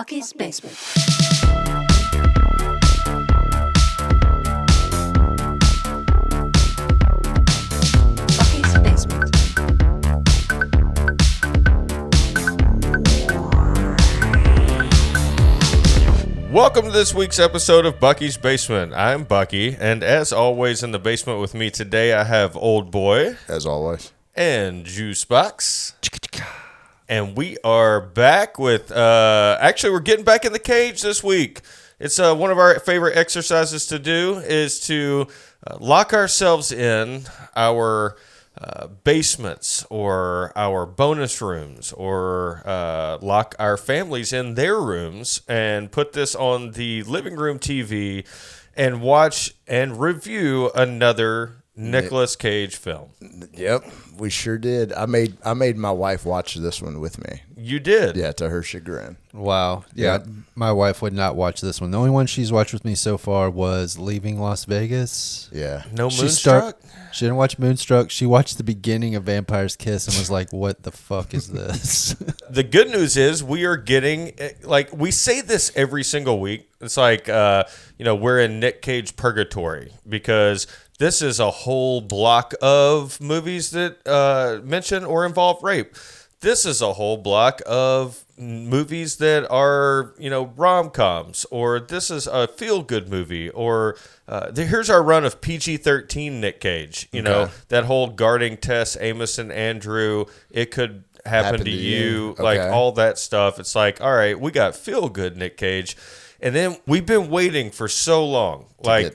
Bucky's Basement. Bucky's Basement. Welcome to this week's episode of Bucky's Basement. I'm Bucky, and as always in the basement with me today, I have Old Boy. As always. And Juicebox. And we are back with, actually we're getting back in the cage this week. It's one of our favorite exercises to do is to lock ourselves in our basements or our bonus rooms or lock our families in their rooms and put this on the living room TV and watch and review another Nicolas Cage film. Yep, we sure did. I made my wife watch this one with me. You did? Yeah, to her chagrin. Wow. Yeah, my wife would not watch this one. The only one she's watched with me so far was Leaving Las Vegas. Yeah. No Moonstruck? She didn't watch Moonstruck. She watched the beginning of Vampire's Kiss and was like, what the fuck is this? The good news is we are getting, like, we say this every single week. It's like, we're in Nic Cage purgatory because this is a whole block of movies that mention or involve rape. This is a whole block of movies that are, rom-coms, or this is a feel-good movie, or here's our run of PG-13 Nic Cage. That whole guarding Tess, Amos, and Andrew, it could happen to you. Okay. Like all that stuff. It's like, all right, we got feel-good Nic Cage. And then we've been waiting for so long. We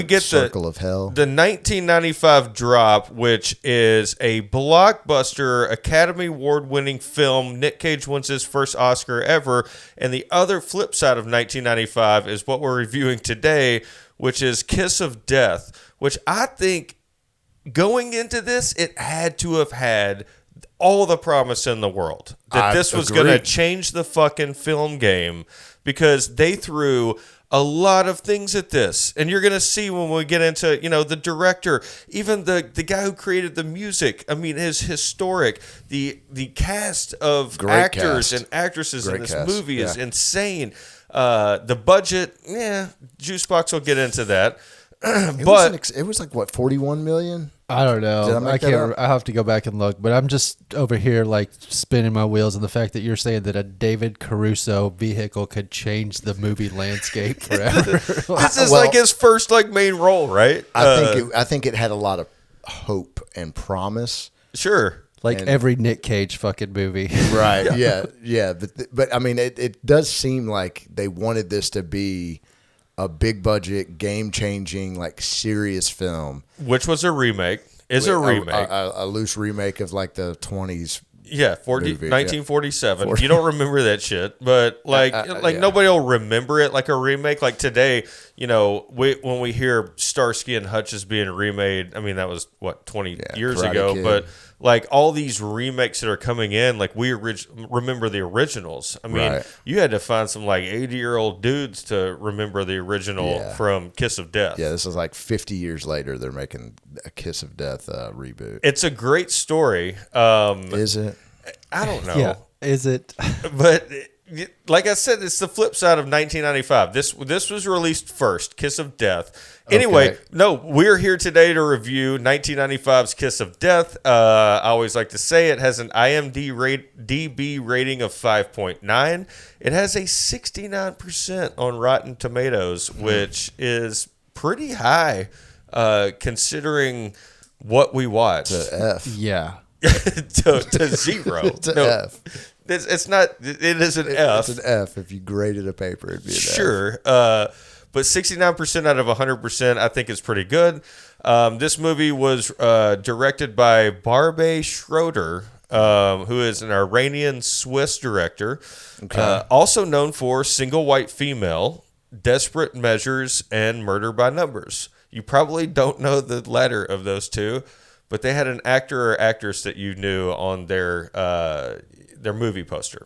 get Circle of Hell. The 1995 drop, which is a blockbuster Academy Award-winning film. Nic Cage wins his first Oscar ever. And the other flip side of 1995 is what we're reviewing today, which is Kiss of Death, which I think going into this, it had to have had all the promise in the world that this was going to change the fucking film game, because they threw a lot of things at this. And you're going to see when we get into, the director, even the guy who created the music. I mean, is historic. The cast of actors and actresses in this movie is insane. The budget, Juicebox will get into that. It was like, what, 41 million? I don't know. I can't. I have to go back and look, but I'm just over here like spinning my wheels on the fact that you're saying that a David Caruso vehicle could change the movie landscape forever. This is like his first main role, right? I think it had a lot of hope and promise. Sure. Every Nic Cage fucking movie. Right. Yeah. But I mean, it does seem like they wanted this to be a big budget, game changing, serious film, which was a remake. A loose remake of the 20s. Yeah, 1947. You don't remember that shit, but nobody will remember it like a remake. Like today, when we hear Starsky and Hutch is being remade, I mean that was 20 years ago, Kid. But all these remakes that are coming in, we remember the originals. I mean, you had to find some 80-year-old dudes to remember the original from Kiss of Death. Yeah, this is 50 years later. They're making a Kiss of Death reboot. It's a great story. Is it? I don't know. Yeah, is it? But like I said, it's the flip side of 1995. This was released first, Kiss of Death. Anyway, we're here today to review 1995's Kiss of Death. I always like to say it has an IMDB rating of 5.9. It has a 69% on Rotten Tomatoes, which is pretty high considering what we watched. To F. Yeah. to zero. F. It's not. It is an F. It's an F. If you graded a paper, it'd be an F. Sure. But 69% out of 100%, I think is pretty good. This movie was directed by Barbe Schroeder, who is an Iranian Swiss director, also known for Single White Female, Desperate Measures, and Murder by Numbers. You probably don't know the latter of those two, but they had an actor or actress that you knew on their movie poster.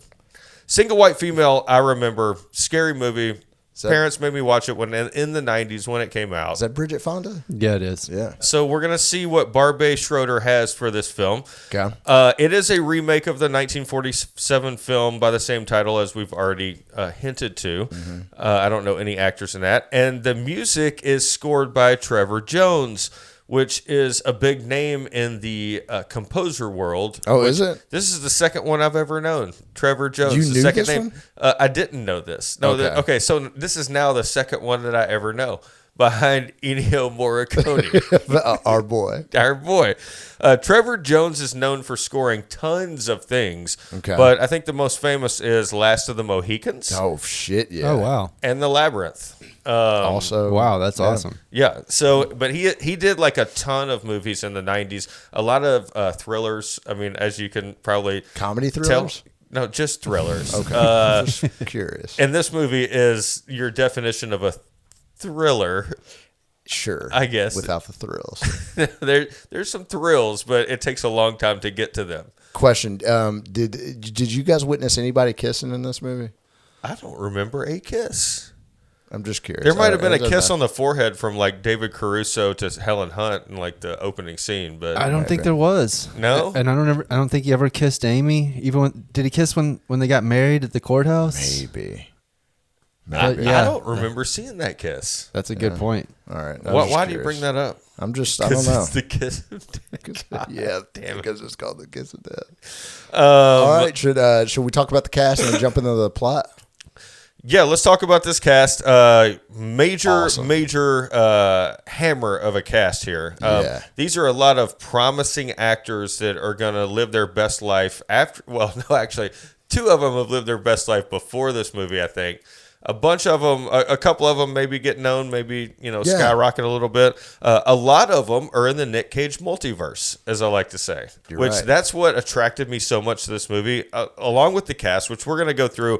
Single White Female, I remember, scary movie, Parents made me watch it when in the 90s when it came out. Is that Bridget Fonda? Yeah, it is. Yeah. So we're going to see what Barbet Schroeder has for this film. Okay. It is a remake of the 1947 film by the same title as we've already hinted to. Mm-hmm. I don't know any actors in that. And the music is scored by Trevor Jones, which is a big name in the composer world. Oh, is it? This is the second one I've ever known. Trevor Jones. You the knew second this name. one? I didn't know this. No. Okay. So this is now the second one that I ever know, behind Ennio Morricone. Our boy. Our boy. Trevor Jones is known for scoring tons of things. Okay. But I think the most famous is Last of the Mohicans Oh shit! Yeah. Oh wow. and The Labyrinth. Also, Wow, that's awesome. Yeah. So, but he did like a ton of movies in the 90s. A lot of thrillers. I mean, as you can probably comedy tell. thrillers. No, just thrillers. Okay. Just curious. And this movie is your definition of a thriller. Sure. I guess. without the thrills. There's some thrills, but it takes a long time to get to them. Question: Did you guys witness anybody kissing in this movie? I don't remember a kiss. I'm just curious. There might have been a It doesn't kiss matter. on the forehead from like David Caruso to Helen Hunt in like the opening scene, but I don't think there was. No? And I don't think he ever kissed Amy. Even did he kiss when they got married at the courthouse? Maybe. But, I yeah. don't remember seeing that kiss. That's a good point. All right. Why do you bring that up? I don't know. It's the kiss. Yeah, damn it. because it's called the kiss of death. All right. Should we talk about the cast and then jump into the plot? Yeah, let's talk about this cast. Major hammer of a cast here. Yeah. These are a lot of promising actors that are going to live their best life after. Well, no, actually, two of them have lived their best life before this movie, I think. A bunch of them, a couple of them maybe get known, maybe, skyrocket a little bit. A lot of them are in the Nic Cage multiverse, as I like to say. That's what attracted me so much to this movie, along with the cast, which we're going to go through.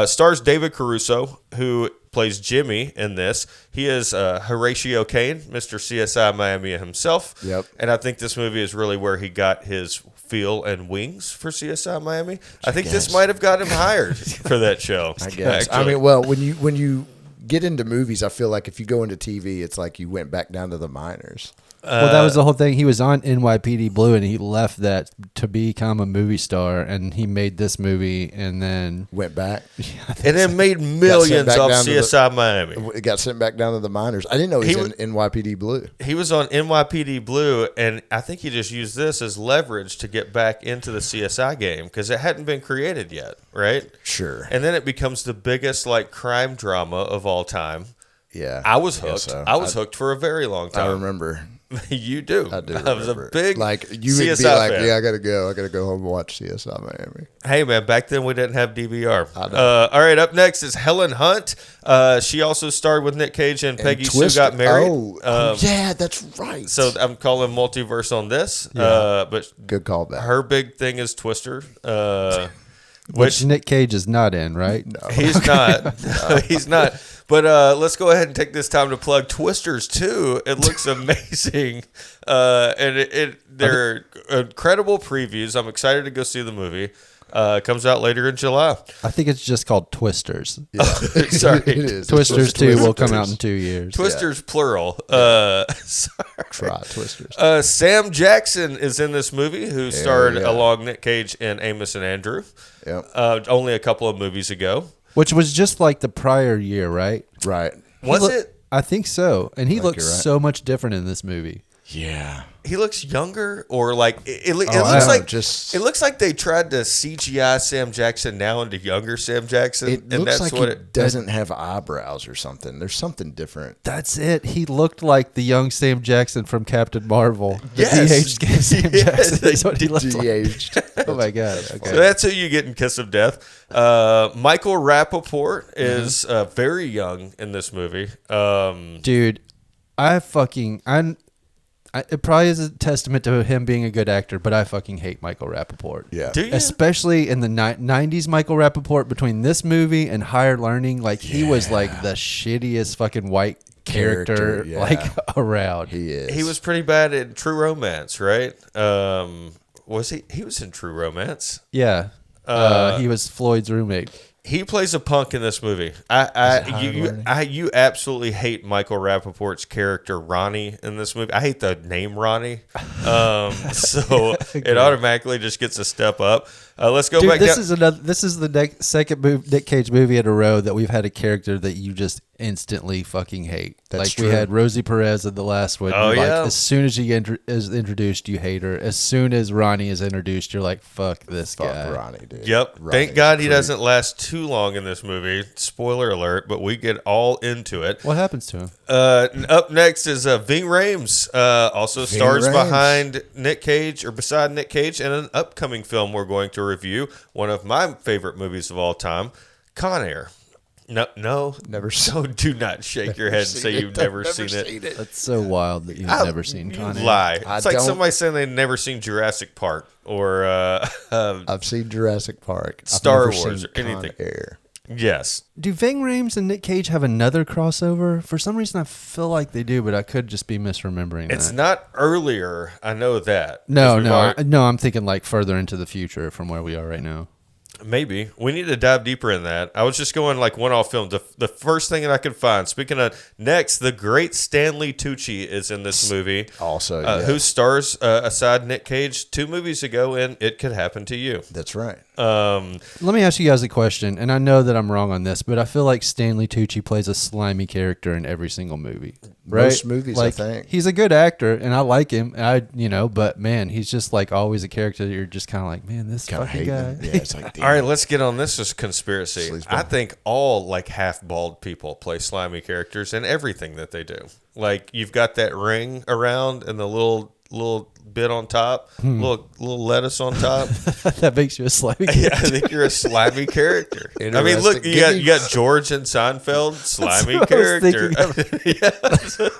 Stars David Caruso, who plays Jimmy in this. He is Horatio Kane, Mr. CSI Miami himself. Yep. And I think this movie is really where he got his feel and wings for CSI Miami. I think this might have got him hired for that show. I guess. actually. I mean, well, when you get into movies, I feel like if you go into TV, it's like you went back down to the minors. Well, that was the whole thing. He was on NYPD Blue, and he left that to become a movie star, and he made this movie, and then Went back. and then made millions back off down to the- CSI Miami. It got sent back down to the minors. I didn't know he was in NYPD Blue. He was on NYPD Blue, and I think he just used this as leverage to get back into the CSI game because it hadn't been created yet, right? Sure. And then it becomes the biggest like crime drama of all time. Yeah. I was guess hooked. so. I was hooked for a very long time. I remember. You do. I do. I was a remember. big like you CSI would be like, fan. yeah, I gotta go. I gotta go home and watch CSI Miami. Hey man, back then we didn't have DVR. I know. All right, up next is Helen Hunt. She also starred with Nic Cage and Peggy Sue Twister- Got Married. Yeah, that's right. So I'm calling multiverse on this. Yeah. But good callback. her big thing is Twister. which Nic Cage is not in, right? No. He's not. No, he's not. But let's go ahead and take this time to plug Twisters 2. It looks amazing. And they're incredible previews. I'm excited to go see the movie. Comes out later in July. I think it's just called Twisters. Yeah. Sorry. It is. Twisters 2 will come Twisters. out in 2 years. Twisters plural. Sorry. Try Twisters. Sam Jackson is in this movie, who starred along Nic Cage in Amos and Andrew. Yep. Only a couple of movies ago. Which was just like the prior year, right? Right. Was it? I think so. And he looks you're right. so much different in this movie. Yeah. He looks younger, or like it I looks know, like just- it looks like they tried to CGI Sam Jackson now into younger Sam Jackson, It and looks that's like what he doesn't have eyebrows or something. There's something different. That's it. He looked like the young Sam Jackson from Captain Marvel. The Yes. de-aged Sam Yes, Jackson. they That's what he looked like. De-aged. Oh my God. Okay. So that's who you get in Kiss of Death. Michael Rappaport is very young in this movie. Dude, it probably is a testament to him being a good actor, but I fucking hate Michael Rappaport. Yeah. Do you? Especially in the 90s Michael Rappaport, between this movie and Higher Learning, like he was like the shittiest fucking white character yeah. like around. He is. He was pretty bad in True Romance, right? Was he? He was in True Romance. Yeah. He was Floyd's roommate. He plays a punk in this movie. You absolutely hate Michael Rappaport's character Ronnie in this movie. I hate the name Ronnie, so it automatically just gets a step up. Let's go back. This is the second Nick Cage movie in a row that we've had a character that you just instantly fucking hate. That's like true. we had Rosie Perez in the last one. Oh, You're yeah. Like, as soon as she is introduced, you hate her. As soon as Ronnie is introduced, you're like, fuck this Fuck guy. Ronnie, dude. Yep. Ronnie's Thank God he creep. doesn't last too long in this movie. Spoiler alert, but we get all into it. What happens to him? Up next is Ving Rhames, also Ving stars Rhames. behind Nick Cage or beside Nick Cage in an upcoming film we're going to review. One of my favorite movies of all time, Con Air. No, Never so do not shake your head and say you've never seen it. That's so wild that you've never seen You Con Air. lie. I It's like don't- somebody saying they've never seen Jurassic Park or I've seen Jurassic Park. I've Star never Wars seen or anything. Con Air. yes. Do Ving Rhames and Nick Cage have another crossover? For some reason, I feel like they do, but I could just be misremembering It's that. not earlier. I know that. No, 'Cause we've no, already- no. I'm thinking like further into the future from where we are right now. Maybe. We need to dive deeper in that. I was just going like one-off films. The first thing that I could find. Speaking of next, the great Stanley Tucci is in this movie. Also, Who stars aside Nick Cage 2 movies ago in It Could Happen to You. That's right. Let me ask you guys a question, and I know that I'm wrong on this, but I feel like Stanley Tucci plays a slimy character in every single movie. Right? Most movies, I like, think. he's a good actor, and I like him. But man, he's just like always a character that you're just kind of like, man, this Kind of fucking hate guy. them. Yeah, it's like, All right, let's get on this as conspiracy. Sleazeball. I think all like half-bald people play slimy characters in everything that they do. Like you've got that ring around and the little bit on top, little lettuce on top. That makes you a slimy character. Yeah, I think you're a slimy character. I mean, look, Interesting. you got George and Seinfeld, slimy what I was character.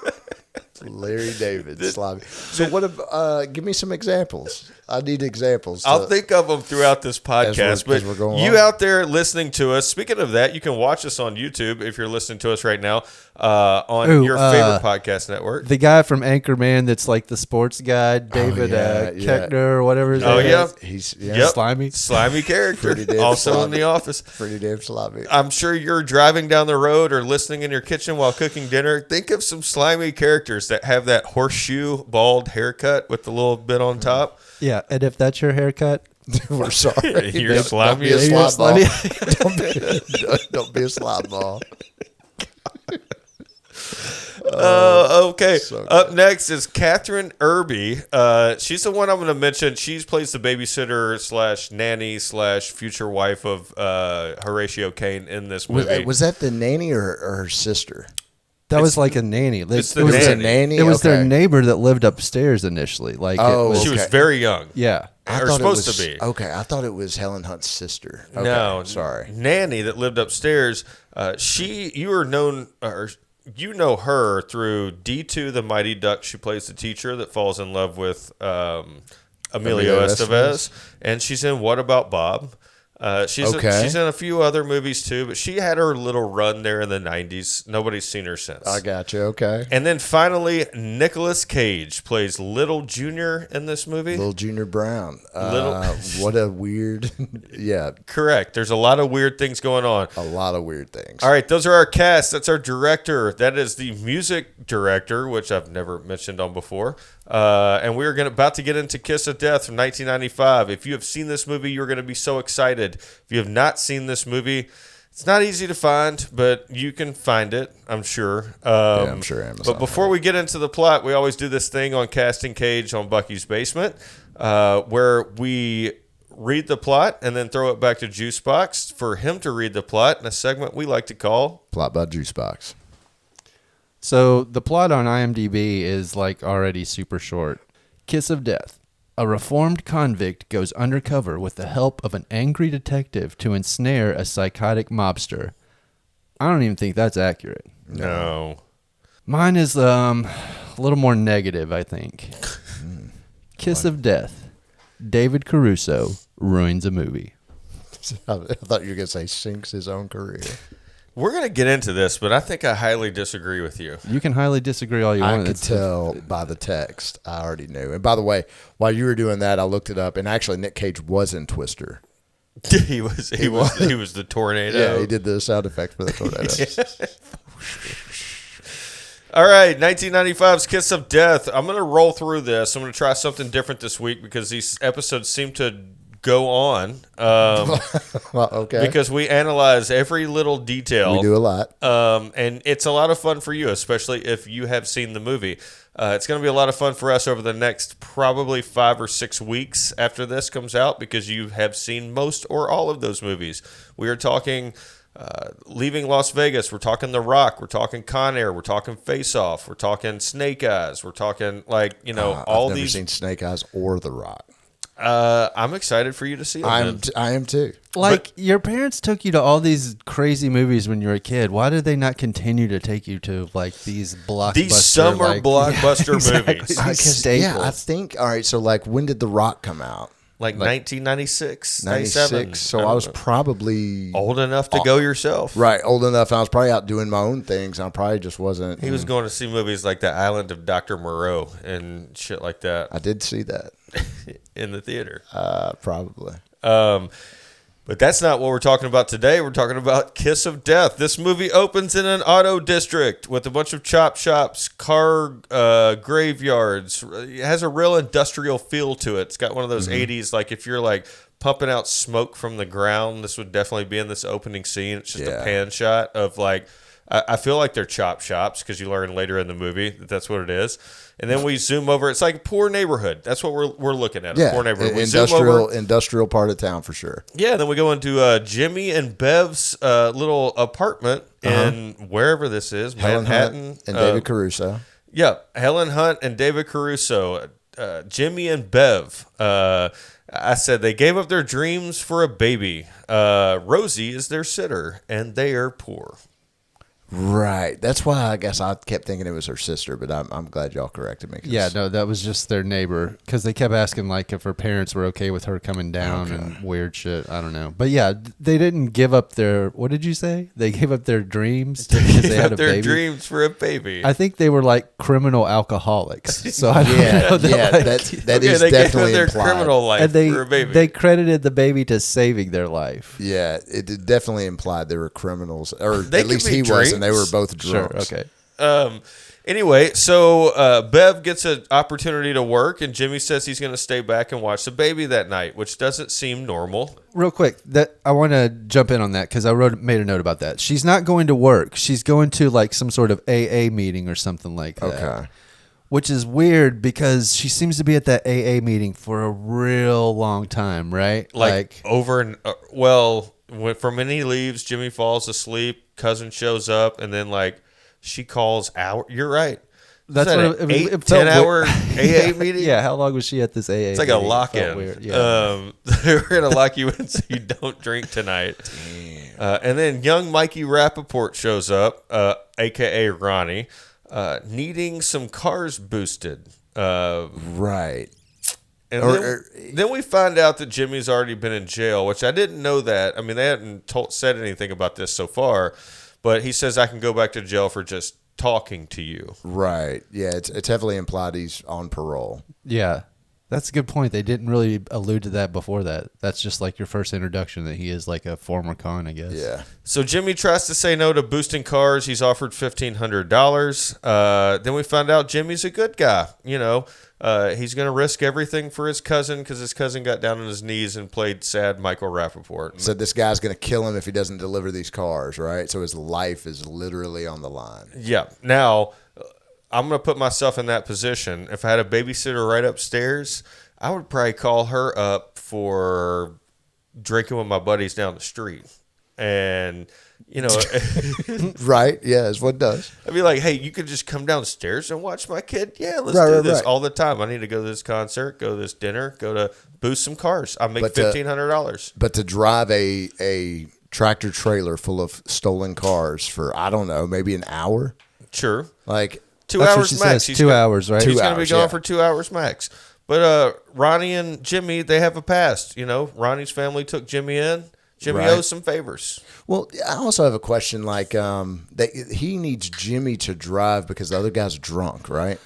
Larry David, slimy. So what? Give me some examples. I need examples. I'll think of them throughout this podcast. as we're going you on. out there listening to us, speaking of that, you can watch us on YouTube if you're listening to us right now on your favorite podcast network. The guy from Anchorman that's like the sports guy, David yeah. Keckner or whatever his Oh, name yeah. is. He's Yep. Slimy. Slimy character. Pretty damn Also in slimy. The Office. pretty damn slimy. I'm sure you're driving down the road or listening in your kitchen while cooking dinner. Think of some slimy characters that have that horseshoe bald haircut with the little bit on top. Yeah, and if that's your haircut, We're sorry. You're Don't slimy be a as you're slime ball. slimy. Don't be a slime ball. Okay. so Up next is Catherine Irby. She's the one I'm going to mention. She plays the babysitter slash nanny slash future wife of Horatio Caine in this movie. Was that the nanny or her sister? That was like a nanny. It's the it was nanny. A nanny? It was Okay. their neighbor that lived upstairs initially. Like Oh, it was, She was okay. very young. yeah. I Or thought it supposed was- to be. Okay, I thought it was Helen Hunt's sister. Okay, No, sorry. Nanny that lived upstairs. You know her through D2 The Mighty Duck. She plays the teacher that falls in love with Emilio Estevez, and she's in What About Bob? She's in a few other movies too, but she had her little run there in the 90s. Nobody's seen her since. I got you. Okay. And then finally, Nicolas Cage plays Little Junior in this movie. Little Junior Brown. Little- What a weird. Yeah, Correct. There's a lot of weird things going on. a lot of weird things. All right, those are our cast. That's our director. That is the music director, which I've never mentioned on before. And we're about to get into Kiss of Death from 1995. If you have seen this movie, you're going to be so excited. If you have not seen this movie, it's not easy to find, but you can find it, I'm sure. I'm sure Amazon But before we get into the plot, we always do this thing on Casting Cage on Bucky's Basement, where we read the plot and then throw it back to Juicebox for him to read the plot in a segment we like to call Plot by Juicebox. So the plot on IMDb is like already super short. Kiss of Death. A reformed convict goes undercover with the help of an angry detective to ensnare a psychotic mobster. I don't even think that's accurate. No. Mine is a little more negative, I think. Kiss of Death. David Caruso ruins a movie. I thought you were going to say sinks his own career. We're going to get into this, but I think I highly disagree with you. You can highly disagree all you I want. could tell by the text. I already knew. And by the way, while you were doing that, I looked it up, and actually Nick Cage was in Twister. he was the tornado. Yeah, he did the sound effect for the tornado. All right, 1995's Kiss of Death. I'm going to roll through this. I'm going to try something different this week because these episodes seem to go on. Well, okay. Because we analyze every little detail. We do a lot. And it's a lot of fun for you, especially if you have seen the movie. It's going to be a lot of fun for us over the next probably 5 or 6 weeks after this comes out because you have seen most or all of those movies. We are talking Leaving Las Vegas. We're talking The Rock. We're talking Con Air. We're talking Face Off. We're talking Snake Eyes. We're talking all I've never these. seen Snake Eyes or The Rock. I'm excited for you to see them. I am too. Like, your parents took you to all these crazy movies when you were a kid. Why did they not continue to take you to, like, these blockbuster, These summer blockbuster exactly. movies. I think, all right, so, like, when did The Rock come out? Like 1996, 96. 97. So I was probably old enough to go yourself. right, old enough. I was probably out doing my own things. I probably just wasn't. He was going to see movies like The Island of Dr. Moreau and shit like that I did see that. in the theater. Probably. But that's not what we're talking about today. We're talking about Kiss of Death. This movie opens in an auto district with a bunch of chop shops, car graveyards. It has a real industrial feel to it. It's got one of those 80s, like if you're like pumping out smoke from the ground, this would definitely be in this opening scene. It's just a pan shot of like, I feel like they're chop shops because you learn later in the movie that that's what it is. And then we zoom over. It's like a poor neighborhood. That's what we're looking at. Yeah, a poor neighborhood. We industrial part of town for sure. Yeah, then we go into Jimmy and Bev's little apartment in wherever this is, Helen Manhattan. Hunt and David Caruso. Yeah, Helen Hunt and David Caruso. Jimmy and Bev. I said they gave up their dreams for a baby. Rosie is their sitter, and they are poor. Right. That's why I guess I kept thinking it was her sister, but I'm glad y'all corrected me. Yeah, no, that was just their neighbor because they kept asking like if her parents were okay with her coming down and weird shit. I don't know, but yeah, they didn't give up their. What did you say? They gave up their dreams because they had a their baby. dreams for a baby. I think they were like criminal alcoholics. So I don't know that is they definitely gave up their implied. criminal life and for a baby. they credited the baby to saving their life. Yeah, it definitely implied they were criminals, or They at least could be he was, and they were both Sure. drunks. Okay. Anyway, so Bev gets an opportunity to work, and Jimmy says he's going to stay back and watch the baby that night, which doesn't seem normal. Real quick, that I want to jump in on that because I made a note about that. She's not going to work. She's going to like some sort of AA meeting or something like that. Okay. Which is weird because she seems to be at that AA meeting for a real long time, right? Like over and from when he leaves, Jimmy falls asleep. Cousin shows up, and then like she calls out. You're right. That's what an 8-10-hour AA meeting. Yeah, how long was she at this AA? It's like meeting? a lock-in. Weird. Yeah. They're gonna lock you in so you don't drink tonight. And then young Mikey Rappaport shows up, aka Ronnie, needing some cars boosted. Right. And then we find out that Jimmy's already been in jail, which I didn't know that. I mean, they hadn't said anything about this so far, but he says I can go back to jail for just talking to you. Right. Yeah, it's heavily implied he's on parole. Yeah. That's a good point. They didn't really allude to that before that. That's just like your first introduction that he is like a former con, I guess. Yeah. So Jimmy tries to say no to boosting cars. He's offered $1,500. Then we find out Jimmy's a good guy. You know, he's going to risk everything for his cousin because his cousin got down on his knees and played sad Michael Rappaport. So this guy's going to kill him if he doesn't deliver these cars, right? So his life is literally on the line. Yeah. Now, I'm going to put myself in that position. If I had a babysitter right upstairs, I would probably call her up for drinking with my buddies down the street. And, you know, right. Yeah, is what it does. I'd be like, hey, you could just come downstairs and watch my kid. Yeah, let's do this all the time. I need to go to this concert, go to this dinner, go to boost some cars. I make $1,500. But to drive a tractor trailer full of stolen cars for, I don't know, maybe an hour. Sure. Like 2 hours max. He's 2 hours, right? He's going to be gone for 2 hours max. But Ronnie and Jimmy, they have a past. You know, Ronnie's family took Jimmy in. Jimmy owes some favors. Well, I also have a question. Like, he needs Jimmy to drive because the other guy's drunk, right?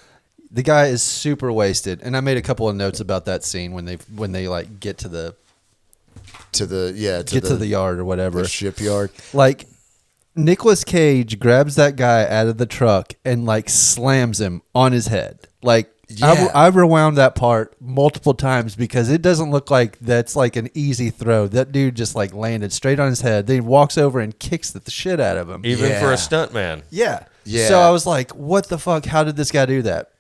The guy is super wasted, and I made a couple of notes about that scene when they like get to the to the get to the yard or whatever. the shipyard. Like, Nicolas Cage grabs that guy out of the truck and like slams him on his head. Like, Yeah. I rewound that part multiple times because it doesn't look like that's like an easy throw. That dude just like landed straight on his head. Then he walks over and kicks the shit out of him. Even Yeah. for a stuntman. Yeah. Yeah. So I was like, what the fuck? How did this guy do that?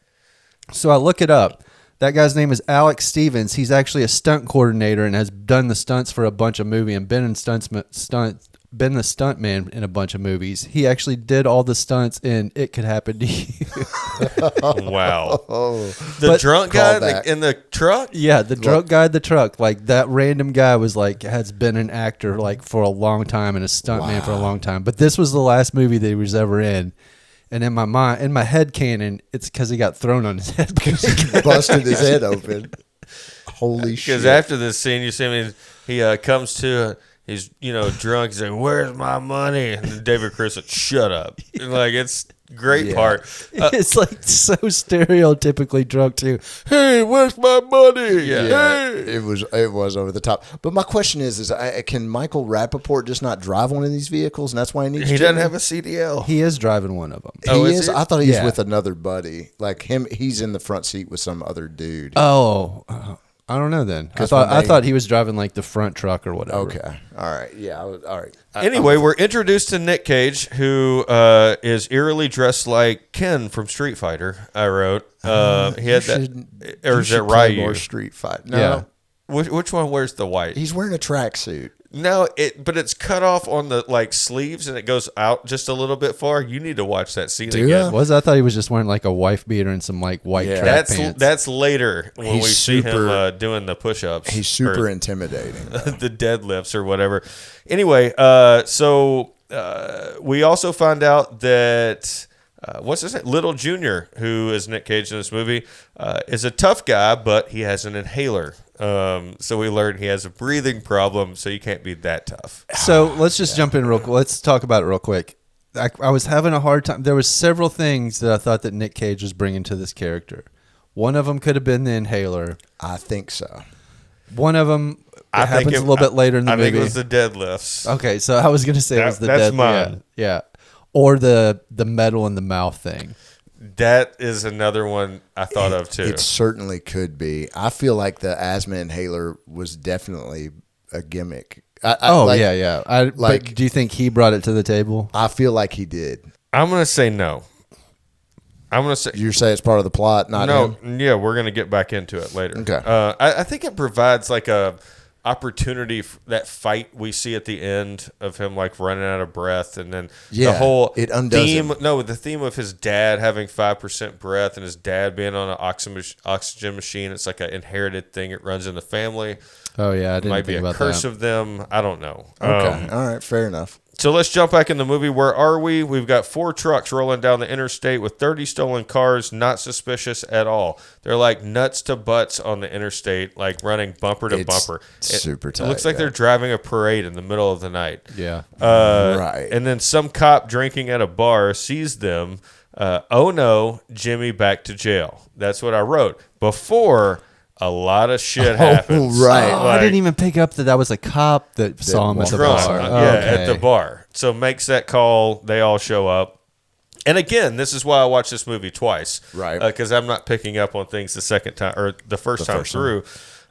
So I look it up. That guy's name is Alex Stevens. He's actually a stunt coordinator and has done the stunts for a bunch of movies and been the stuntman in a bunch of movies. He actually did all the stunts in It Could Happen to You. Wow. Oh, The drunk guy Callback. in the truck? Yeah, the drunk guy in the truck. Like, that random guy was like, has been an actor like for a long time and a stuntman for a long time. But this was the last movie that he was ever in. And in my head canon, it's because he got thrown on his head. busted his head open. Holy shit! Because after this scene, you see him, he comes to, he's, drunk. He's like, where's my money? And then David Chris said, shut up. And, like, it's a great part. It's like so stereotypically drunk too. Hey, where's my money? Yeah, Hey. it was over the top. But my question is can Michael Rappaport just not drive one of these vehicles, and that's why he needs? He doesn't Jimmy? have a CDL. He is driving one of them. He Oh, is. is he? I thought he was Yeah. with another buddy. Like him, he's in the front seat with some other dude. Oh, I don't know then. I 'Cause thought when I they- thought he was driving like the front truck or whatever. Okay, all right, yeah, all right. Anyway, we're introduced to Nic Cage, who is eerily dressed like Ken from Street Fighter. I wrote. He had that, or is it Ryu? More Street Fight? No, Yeah. Which one wears the white? he's wearing a tracksuit. No, but it's cut off on the like sleeves and it goes out just a little bit far. You need to watch that scene Do again. ya? I thought he was just wearing like a wife beater and some like white Yeah. track That's pants. that's later when He's we see him super- doing the push-ups. He's super or intimidating. the deadlifts or whatever. Anyway, so we also find out that what's his name? Little Junior, who is Nic Cage in this movie, is a tough guy, but he has an inhaler. So we learned he has a breathing problem, so you can't be that tough. So let's just jump in real quick. Let's talk about it real quick. I was having a hard time. There was several things that I thought that Nic Cage was bringing to this character. One of them could have been the inhaler. I think so. One of them I think happens a little bit later in the I movie. think it was the deadlifts. Okay, so I was gonna say it was the That's death. mine. Yeah. Or the metal in the mouth thing. That is another one I thought of too. It certainly could be. I feel like the asthma inhaler was definitely a gimmick. Yeah. But like- do you think he brought it to the table? I feel like he did. I'm gonna say no. I'm gonna say You say it's part of the plot, not no. him? Yeah, we're gonna get back into it later. Okay. I think it provides like a opportunity that fight we see at the end of him like running out of breath, and then Yeah, the whole it undoes theme. him. No, the theme of his dad having 5% breath and his dad being on an oxygen machine. It's like an inherited thing. It runs in the family. Oh yeah, I didn't Might be think a about curse that. of them. I don't know. Okay. All right. Fair enough. So let's jump back in the movie. Where are we? We've got 4 trucks rolling down the interstate with 30 stolen cars, not suspicious at all. They're like nuts to butts on the interstate, like running bumper to It's bumper. super It looks tight, like they're driving a parade in the middle of the night. Yeah. Right. And then some cop drinking at a bar sees them. Oh no, Jimmy back to jail. That's what I wrote. Before a lot of shit happens. right. Oh, I didn't even pick up that was a cop that saw him at the drunk, bar. at the bar. So makes that call. They all show up. And again, this is why I watched this movie twice. Right. Because I'm not picking up on things the second time or the first time through.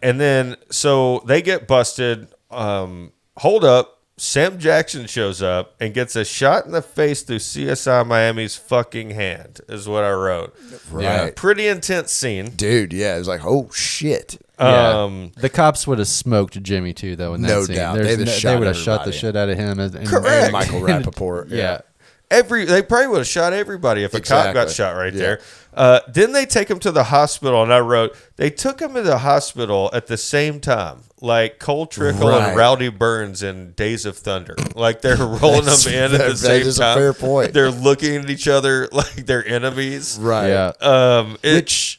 And then, so they get busted. Hold up. Sam Jackson shows up and gets a shot in the face through CSI Miami's fucking hand, is what I wrote. Right. Yeah, pretty intense scene. Dude, yeah. It was like, oh, shit. Yeah. The cops would have smoked Jimmy too, though. In that No scene, doubt. There's They'd have they shot would have shot the everybody. shit out of him. And Correct. Michael Rappaport. Yeah. They probably would have shot everybody if a cop got Exactly. shot right Yeah. there. Then they take him to the hospital, and I wrote, they took him to the hospital at the same time, like Cole Trickle Right. and Rowdy Burns in Days of Thunder. Like they're rolling them in at the that same is a time. fair point. They're looking at each other like they're enemies. Right. Yeah. Which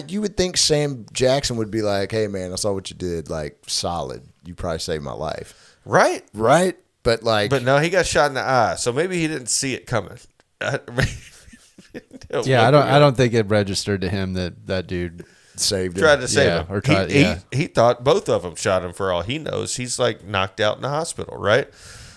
you would think Sam Jackson would be like, hey, man, I saw what you did. Like, solid. You probably saved my life. Right? Right? But, like, But no, he got shot in the eye, so maybe he didn't see it coming. Yeah, I don't think it registered to him that dude saved him. tried to save Yeah, him. or tried- he, yeah. he thought both of them shot him for all he knows. He's like knocked out in the hospital, right?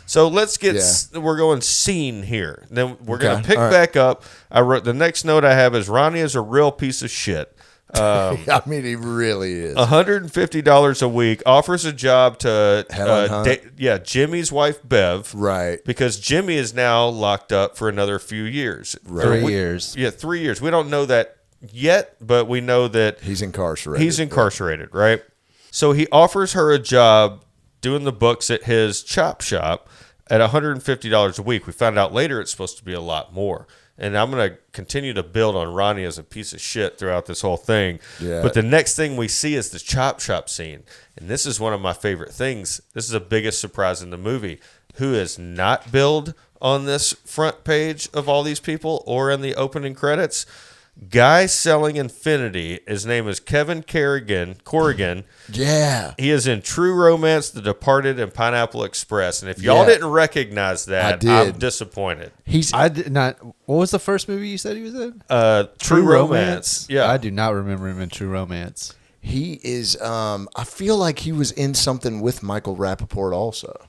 So let's get, we're going scene here. Then we're going to pick back up. I wrote, the next note I have is Ronnie is a real piece of shit. I mean, he really is. $150 a week, offers a job to Helen Hunt. Jimmy's wife, Bev. Right. Because Jimmy is now locked up for another few years. Right. 3 years. Yeah, 3 years. We don't know that yet, but we know that He's incarcerated. he's incarcerated, right? So he offers her a job doing the books at his chop shop at $150 a week. We found out later it's supposed to be a lot more. And I'm going to continue to build on Ronnie as a piece of shit throughout this whole thing. Yeah. But the next thing we see is the chop shop scene. And this is one of my favorite things. This is the biggest surprise in the movie. Who is not billed on this front page of all these people or in the opening credits? Guy selling Infinity. His name is Kevin Corrigan. Yeah. He is in True Romance, The Departed, and Pineapple Express. And if y'all didn't recognize that, I'm disappointed. I did not. What was the first movie you said he was in? True Romance. Yeah. I do not remember him in True Romance. He is, I feel like he was in something with Michael Rappaport also.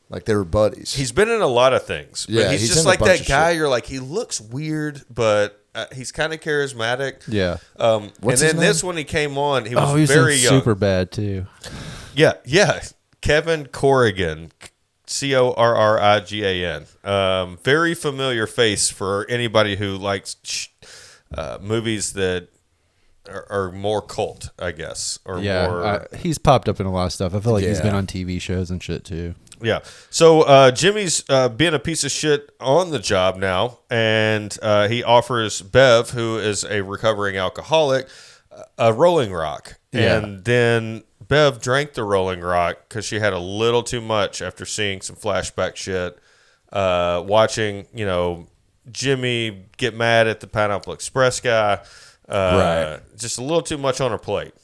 Like they were buddies. He's been in a lot of things. But Yeah, he's he's just in a like bunch that of guy. shit. You're like, he looks weird, but he's kind of charismatic. Yeah. And What's then his this name? when he came on, he was Oh, he was very in young. Super Bad too. Yeah. Kevin Corrigan, Corrigan. Very familiar face for anybody who likes movies that are more cult, I guess, or more. He's popped up in a lot of stuff. I feel like he's Yeah. been on TV shows and shit too. Yeah. So Jimmy's being a piece of shit on the job now, and he offers Bev, who is a recovering alcoholic, a Rolling Rock. Yeah. And then Bev drank the Rolling Rock because she had a little too much after seeing some flashback shit, watching, Jimmy get mad at the Pineapple Express guy. Right. Just a little too much on her plate.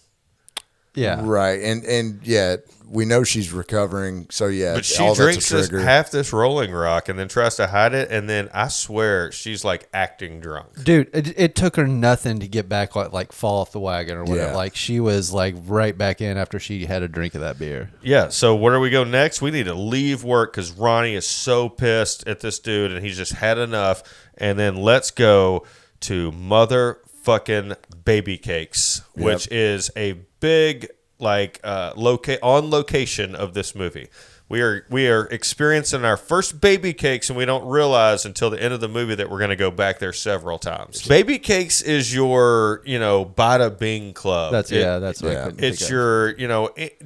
Yeah. Right. And yeah, we know she's recovering. So yeah, But she all drinks that's a trigger. half this Rolling Rock and then tries to hide it. And then I swear she's like acting drunk. Dude, it took her nothing to get back, like fall off the wagon or whatever. Yeah. Like she was like right back in after she had a drink of that beer. Yeah. So where do we go next? We need to leave work because Ronnie is so pissed at this dude and he's just had enough. And then let's go to motherfucking Baby Cakes, which is a big on location of this movie. We are experiencing our first Baby Cakes, and we don't realize until the end of the movie that we're going to go back there several times. Baby Cakes is your Bada Bing Club. That's what I couldn't think It's of. your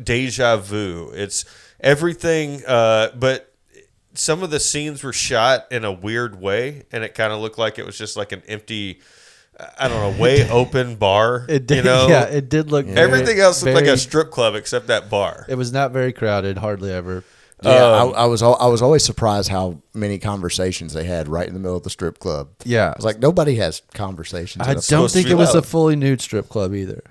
deja vu. It's everything, but some of the scenes were shot in a weird way, and it kind of looked like it was just like an empty, I don't know, way open bar. It did, yeah, it did look. Everything else looked like very- a strip club except that bar. It was not very crowded, hardly ever. Yeah, I was always surprised how many conversations they had right in the middle of the strip club. Yeah. I was like, nobody has conversations. I in a don't supposed to think be it was loud. a fully nude strip club either.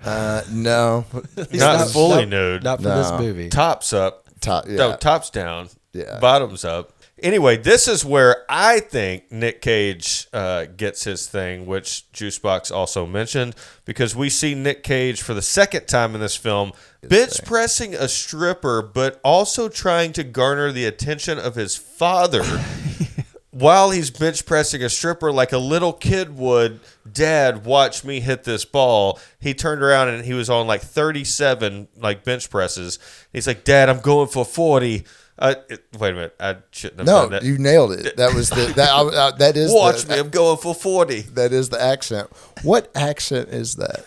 No, Not fully nude. Not for No. this movie. Tops up. Top, yeah. No, tops down. Yeah. Bottoms up. Anyway, this is where I think Nic Cage gets his thing, which Juicebox also mentioned, because we see Nic Cage for the second time in this film bench pressing a stripper, but also trying to garner the attention of his father while he's bench pressing a stripper like a little kid would. Dad, watch me hit this ball. He turned around and he was on like 37 bench presses. He's like, Dad, I'm going for 40. Wait a minute. I shouldn't have done No, that. you nailed it. That was that is Watch me. I'm going for 40. That is the accent. What accent is that?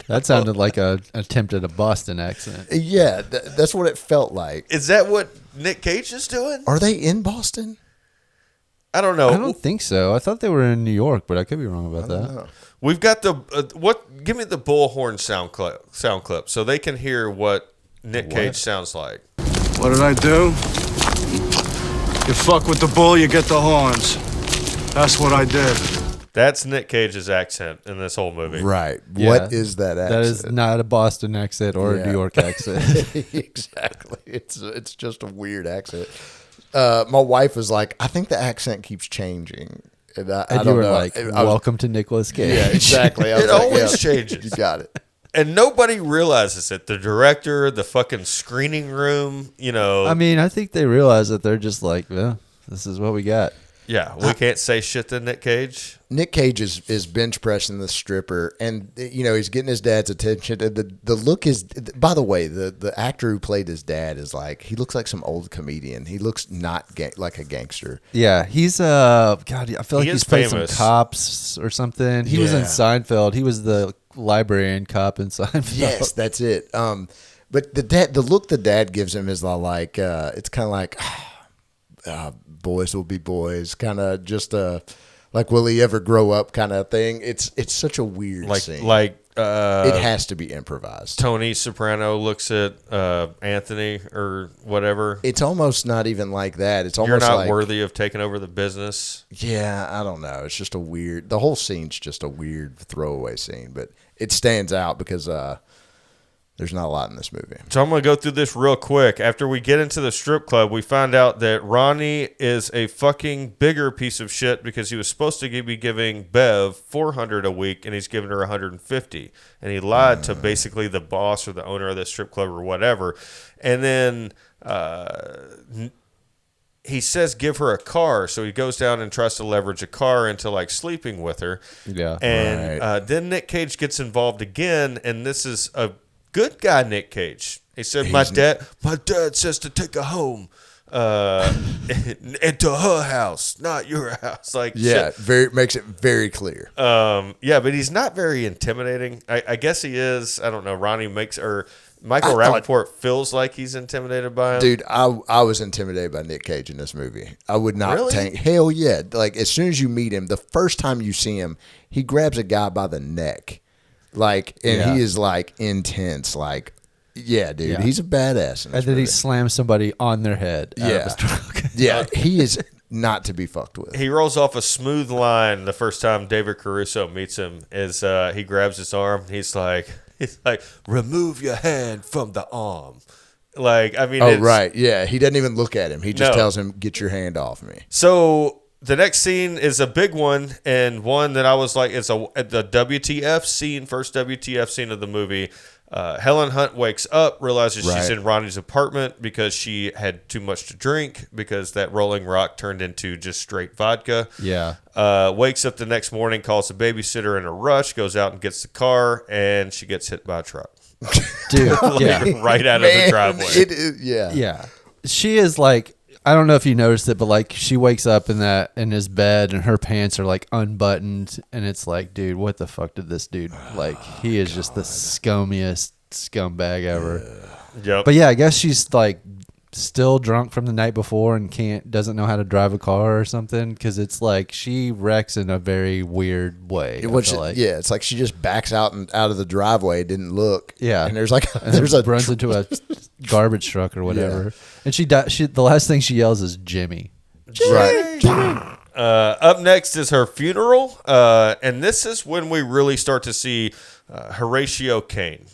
That sounded like a attempt at a Boston accent. Yeah, that's what it felt like. Is that what Nic Cage is doing? Are they in Boston? I don't know. I don't think so. I thought they were in New York, but I could be wrong about that. We've got the Give me the bullhorn sound clip so they can hear what Nic Cage sounds like. What did I do? You fuck with the bull, you get the horns. That's what I did. That's Nic Cage's accent in this whole movie. Right. Yeah. What is that accent? That is not a Boston accent or a New York accent. Exactly. It's just a weird accent. My wife was like, I think the accent keeps changing. And I And you don't were know. like, I was- welcome to Nicolas Cage. Yeah, exactly. I was It like, always yeah, changes. You got it. And nobody realizes it. The director, the fucking screening room, I mean, I think they realize that they're just like, well, this is what we got. Yeah, we can't say shit to Nic Cage. Nic Cage is bench pressing the stripper, and he's getting his dad's attention. The look is, by the way, the actor who played his dad is like, he looks like some old comedian. He looks not like a gangster. Yeah, he's God, I feel like he's played some famous. Cops or something. He was in Yeah. Seinfeld. He was the librarian cop in Seinfeld. Yes, that's it. But the look the dad gives him is like, it's kind of like, boys will be boys, kind of just like, will he ever grow up kind of thing. It's such a weird scene. It has to be improvised. Tony Soprano looks at Anthony or whatever. It's almost not even like that. It's You're almost not like, worthy of taking over the business. yeah, I don't know. It's just the whole scene's just a weird throwaway scene, but it stands out because there's not a lot in this movie. So I'm going to go through this real quick. After we get into the strip club, we find out that Ronnie is a fucking bigger piece of shit because he was supposed to be giving Bev $400 a week, and he's giving her $150. And he lied to basically the boss or the owner of the strip club or whatever. And then he says give her a car, so he goes down and tries to leverage a car into like sleeping with her. Yeah. And then Nic Cage gets involved again, and this is a good guy Nic Cage. He said, my dad says to take her home into her house, not your house. Like, Yeah, shit. makes it very clear. Yeah, but he's not very intimidating. I guess he is. I don't know. Michael Rappaport feels like he's intimidated by him. Dude, I was intimidated by Nic Cage in this movie. I would not Really? tank. Hell yeah. Like, as soon as you meet him, the first time you see him, he grabs a guy by the neck. Like, and Yeah. he is like intense. Like, yeah, dude, Yeah. he's a badass. In this And then he movie. slams somebody on their head. Out Yeah. of his truck. Yeah, he is not to be fucked with. He rolls off a smooth line the first time David Caruso meets him. Is he grabs his arm? He's like, remove your hand from the arm. Like, I mean, Oh, it's, right. Yeah, he doesn't even look at him. He just No. tells him, get your hand off me. So the next scene is a big one, and one that I was like, it's the WTF scene, first WTF scene of the movie. Helen Hunt wakes up, realizes she's Right. in Ronnie's apartment because she had too much to drink because that Rolling Rock turned into just straight vodka. Yeah. Wakes up the next morning, calls the babysitter in a rush, goes out and gets the car, and she gets hit by a truck. Dude. Yeah. Right out of the driveway. It is, yeah. Yeah. She is like, I don't know if you noticed it, but like she wakes up in his bed and her pants are like unbuttoned, and it's like, dude, what the fuck did this dude like? He is just the scummiest scumbag ever. Yep. But yeah, I guess she's like still drunk from the night before and doesn't know how to drive a car or something, because it's like she wrecks in a very weird way. I feel like. Yeah, it's like she just backs out of the driveway, didn't look. Yeah. And there's like And there's then a runs into a garbage truck or whatever, and she the last thing she yells is Jimmy. right. Up next is her funeral, and this is when we really start to see Horatio Caine.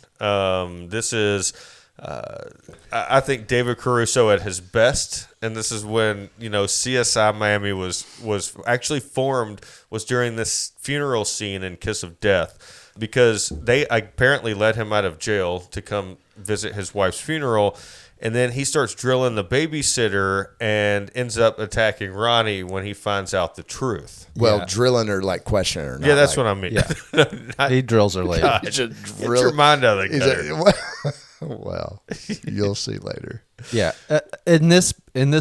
This is, I think, David Caruso at his best, and this is when CSI Miami was actually formed. Was during this funeral scene in Kiss of Death, because they apparently let him out of jail to come visit his wife's funeral. And then he starts drilling the babysitter and ends up attacking Ronnie when he finds out the truth. Well, Yeah. drilling or like questioning her. Yeah, that's what I mean. Yeah. He drills her later. God, He's a get drill- your mind out of the He's gutter. well, you'll see later. Yeah. In this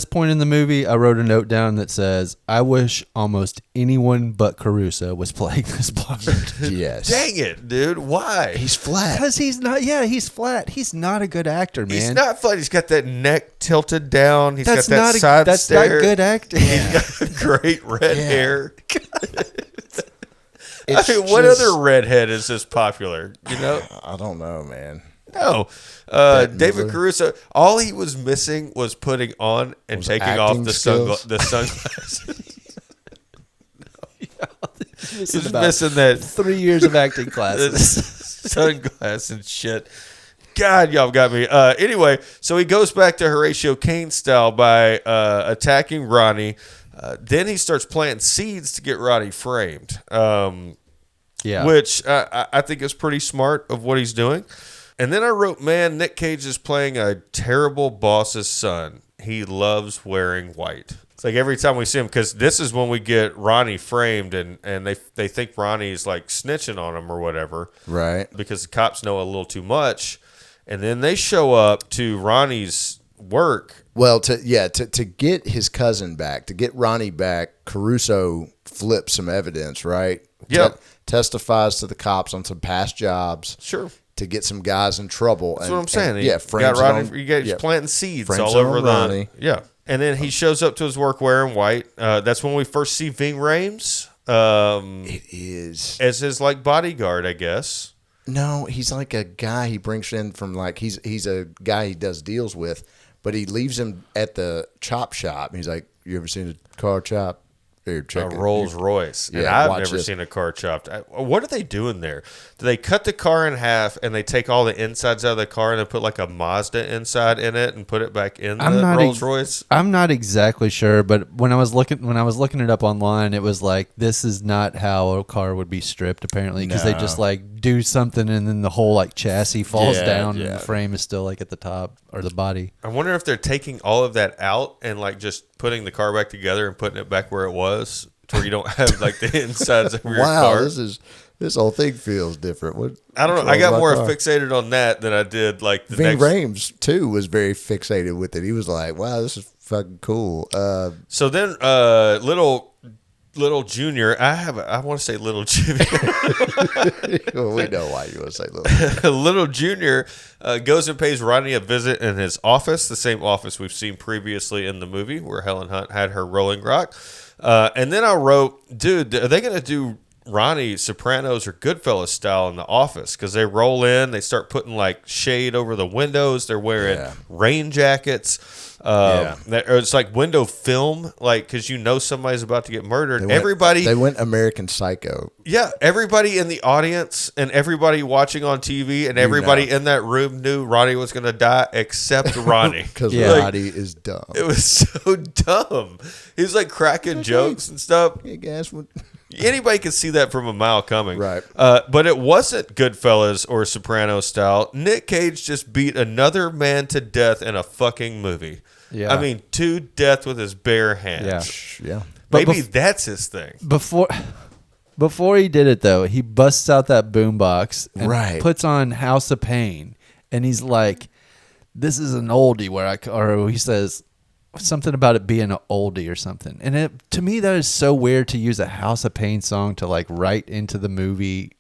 point in the movie, I wrote a note down that says, "I wish almost anyone but Caruso was playing this part." Yes. Dang it, dude. Why? He's flat. Because he's not. Yeah, he's flat. He's not a good actor, man. He's not flat. He's got that neck tilted down. He's That's got that not. side That's stare. not good acting. He's got great red hair. It's What just- other redhead is this popular? I don't know, man. No. Bette David Midler. Caruso, all he was missing was putting on and Was taking off acting the skills? sunglasses. He's He's about missing that 3 years of acting classes. sunglasses and shit. God, y'all got me. Anyway, so he goes back to Horatio Caine style by attacking Ronnie. Then he starts planting seeds to get Ronnie framed. Yeah. which I think is pretty smart of what he's doing. And then I wrote, man, Nic Cage is playing a terrible boss's son. He loves wearing white. It's like every time we see him, because this is when we get Ronnie framed, and they think Ronnie's like snitching on him or whatever. Right. Because the cops know a little too much. And then they show up to Ronnie's work. Well, to get his cousin back, to get Ronnie back, Caruso flips some evidence, right? Yep. Testifies to the cops on some past jobs. Sure. To get some guys in trouble. That's what I'm saying. Yeah, frames got it Ronnie, on- you got yeah. planting seeds Frames all it over on the Ronnie. Yeah. And then he shows up to his work wearing white. That's when we first see Ving Rhames. It is. As his like bodyguard, I guess. No, he's like a guy he brings in from like he's a guy he does deals with, but he leaves him at the chop shop. He's like, "You ever seen a car chop? Here, A check it." Rolls Royce. And Yeah, I've watch never this. seen a car chopped. What are they doing there? Do they cut the car in half and they take all the insides out of the car and they put like a Mazda inside in it and put it back in the Rolls Royce? I'm not exactly sure, but when I was looking it up online, it was like this is not how a car would be stripped apparently, because they just like do something and then the whole like chassis falls Yeah, down yeah. and the frame is still like at the top or the body. I wonder if they're taking all of that out and like just putting the car back together and putting it back where it was, to where you don't have like the insides of your Wow, car. this whole thing feels different. What, I don't know. what's I got wrong more with my car? fixated on that than I did like the Ving next. Rhames too was very fixated with it. He was like, "Wow, this is fucking cool." So then, little Junior. I want to say little Junior. Well, we know why you want to say little. Little Junior goes and pays Ronnie a visit in his office, the same office we've seen previously in the movie where Helen Hunt had her Rolling Rock. And then I wrote, dude, are they going to do Ronnie Sopranos or Goodfellas style in the office? Because they roll in, they start putting like shade over the windows. They're wearing rain jackets. It's like window film, like because you know somebody's about to get murdered. They went American Psycho. Yeah, everybody in the audience and everybody watching on TV and everybody in that room knew Ronnie was going to die except Ronnie. Because Yeah. Roddy is dumb. It was so dumb. He was like cracking jokes and stuff. Hey guys, what? Anybody could see that from a mile coming. Right. But it wasn't Goodfellas or Soprano style. Nic Cage just beat another man to death in a fucking movie. Yeah. I mean, to death with his bare hands. Yeah. Yeah. But Maybe that's his thing. Before he did it though, he busts out that boombox and Right. puts on House of Pain, and he's like, "This is an oldie." Or he says something about it being an oldie or something. And to me, that is so weird to use a House of Pain song to like write into the movie.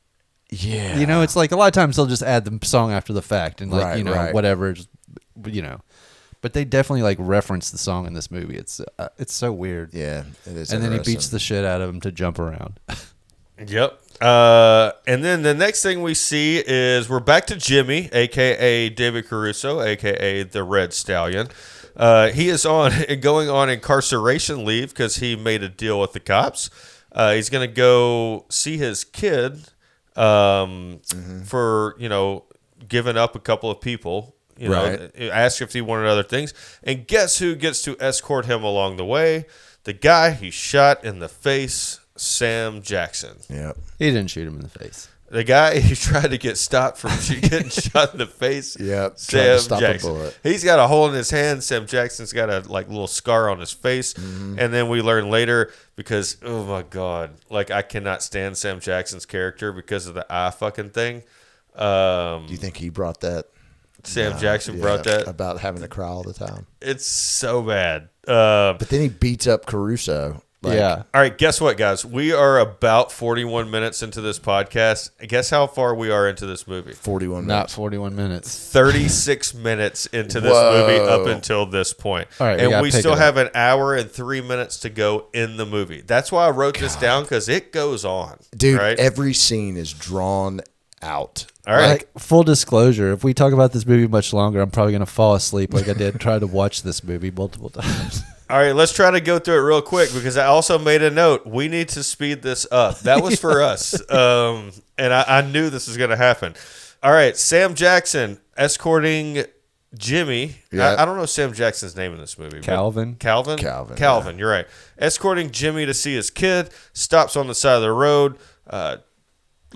Yeah. You know, it's like a lot of times they'll just add the song after the fact and like Right. whatever, But they definitely like reference the song in this movie. It's so weird. Yeah, it is. And then he beats interesting. the shit out of him to jump around. Yep. And then the next thing we see is we're back to Jimmy, a.k.a. David Caruso, a.k.a. the Red Stallion. He is going on incarceration leave because he made a deal with the cops. He's going to go see his kid for, giving up a couple of people. Ask if he wanted other things. And guess who gets to escort him along the way? The guy he shot in the face, Sam Jackson. Yep. He didn't shoot him in the face. The guy he tried to get stopped from getting shot in the face. Yep, tried Sam to stop a Jackson. bullet. He's got a hole in his hand. Sam Jackson's got a little scar on his face. Mm-hmm. And then we learn later because oh my god, I cannot stand Sam Jackson's character because of the eye fucking thing. Do you think he brought that? Sam Jackson Yeah, brought that. about having to cry all the time. It's so bad. But then he beats up Caruso. Yeah. All right, guess what, guys? We are about 41 minutes into this podcast. Guess how far we are into this movie? 41 Not minutes. 41 minutes. 36 minutes into this Whoa. movie up until this point. All right, we and gotta we pick still it have an hour and 3 minutes to go in the movie. That's why I wrote this down, because it goes on. Dude, right? every scene is drawn out. All right. Like, full disclosure, if we talk about this movie much longer, I'm probably going to fall asleep like I did trying to watch this movie multiple times. All right, let's try to go through it real quick, because I also made a note. We need to speed this up. That was for us. And I knew this was going to happen. All right, Sam Jackson escorting Jimmy. Yeah. I don't know Sam Jackson's name in this movie. but- Calvin? Calvin? Calvin, You're right. Escorting Jimmy to see his kid. Stops on the side of the road.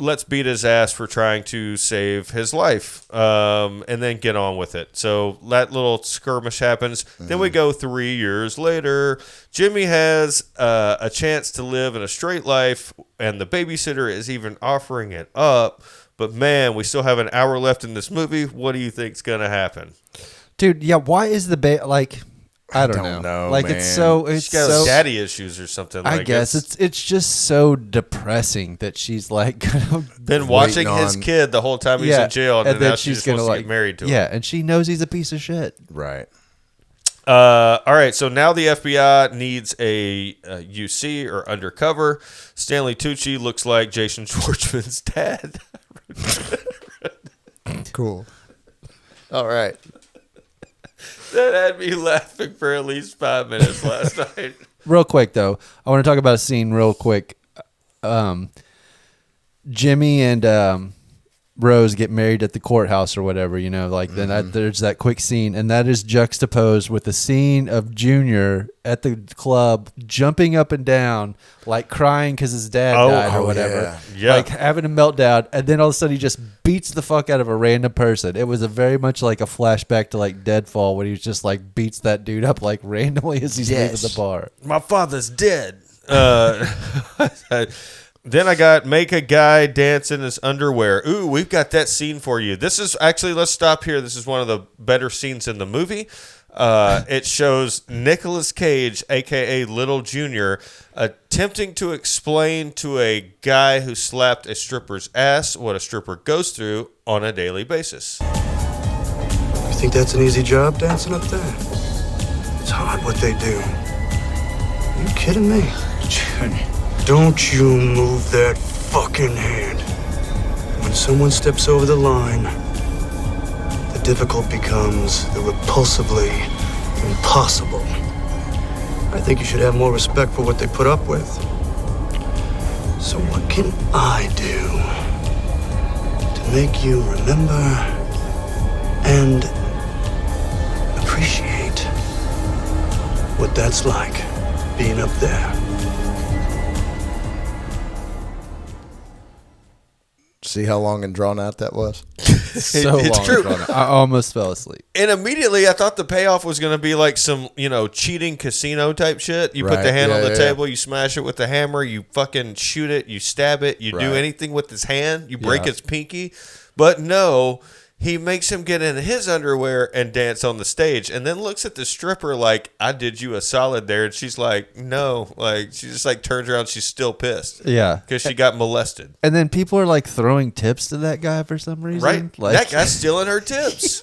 let's beat his ass for trying to save his life, and then get on with it. So that little skirmish happens. Then we go 3 years later. Jimmy has a chance to live in a straight life, and the babysitter is even offering it up. But man, we still have an hour left in this movie. What do you think's gonna happen? Dude, yeah, why is the like I don't know. Like man. it's She's got so daddy issues or something. I like guess it's just so depressing that she's like gonna been watching his on- kid the whole time he's in jail, and, then now she just wants to get married to him. Yeah, and she knows he's a piece of shit. Right. All right, so now the FBI needs a UC or undercover. Stanley Tucci looks like Jason Schwartzman's dad. Cool. All right. That had me laughing for at least 5 minutes last night. Real quick though, I want to talk about a scene real quick. Jimmy and Rose get married at the courthouse or whatever, you know, like then there's that quick scene, and that is juxtaposed with the scene of Junior at the club jumping up and down, like crying because his dad died or whatever, yeah. like having a meltdown, and then all of a sudden he just beats the fuck out of a random person. It was a very much like a flashback to like Deadfall when he was just like beats that dude up like randomly as he's leaving the bar. My father's dead. Then I got make a guy dance in his underwear. Ooh, we've got that scene for you. This is actually, let's stop here. This is one of the better scenes in the movie. It shows Nicolas Cage, a.k.a. Little Junior, attempting to explain to a guy who slapped a stripper's ass what a stripper goes through on a daily basis. You think that's an easy job dancing up there? It's hard what they do. Are you kidding me? Don't you move that fucking hand. When someone steps over the line, the difficult becomes the repulsively impossible. I think you should have more respect for what they put up with. So what can I do to make you remember and appreciate what that's like being up there? See how long and drawn out that was? So It's long true. ago now. I almost fell asleep. And immediately I thought the payoff was going to be like some, cheating casino type shit. You put Right. the hand on Yeah, the yeah, table, you smash it with the hammer, you fucking shoot it, you stab it, you do Right. anything with his hand, you break Yeah. his pinky. But no, he makes him get in his underwear and dance on the stage, and then looks at the stripper like, I did you a solid there. And she's like, no. Like, she just like turns around, she's still pissed. Yeah. Because she got molested. And then people are like throwing tips to that guy for some reason. Right? Like, That guy's stealing her tips.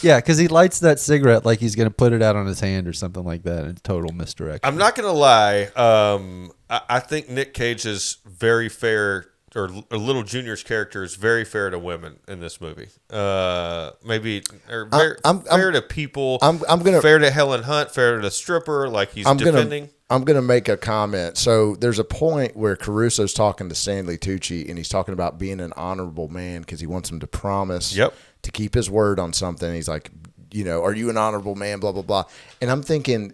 yeah, because he lights that cigarette like he's going to put it out on his hand or something like that. In total misdirection. I'm not going to lie. I think Nic Cage is very fair, or Little Junior's character is very fair to women in this movie. Maybe or fair to people. I'm gonna fair to Helen Hunt, fair to the stripper. Like he's defending. I'm gonna make a comment. So there's a point where Caruso's talking to Stanley Tucci, and he's talking about being an honorable man because he wants him to promise to keep his word on something. He's like, are you an honorable man? Blah blah blah. And I'm thinking,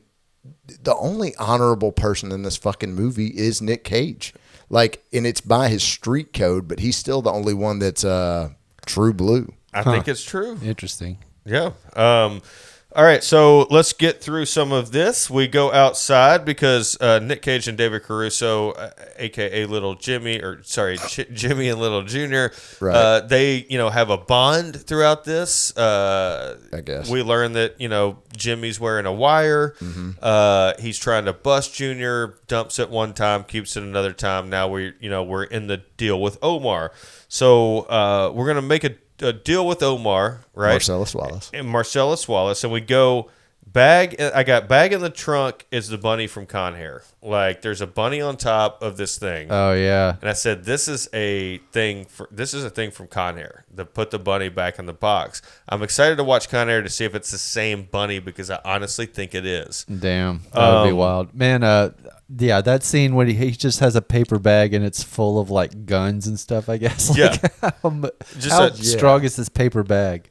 the only honorable person in this fucking movie is Nic Cage. Like, and it's by his street code, but he's still the only one that's true blue. I think it's true. Interesting. Yeah. All right, so let's get through some of this. We go outside because Nic Cage and David Caruso, a.k.a. Little Jimmy, Jimmy and Little Junior, Right. they, have a bond throughout this. I guess. We learn that, Jimmy's wearing a wire. Mm-hmm. He's trying to bust Junior, dumps it one time, keeps it another time. Now we're in the deal with Omar. So we're going to make a deal with Omar, right? Marsellus Wallace. And Marsellus Wallace, and we go bag. I got bag in the trunk is the bunny from Con Air. Like there's a bunny on top of this thing. Oh yeah. And I said, this is a thing from Con Air that put the bunny back in the box. I'm excited to watch Con Air to see if it's the same bunny because I honestly think it is. Damn, that would be wild, man. Yeah, that scene when he just has a paper bag and it's full of like guns and stuff. I guess. Yeah. How strong is this paper bag?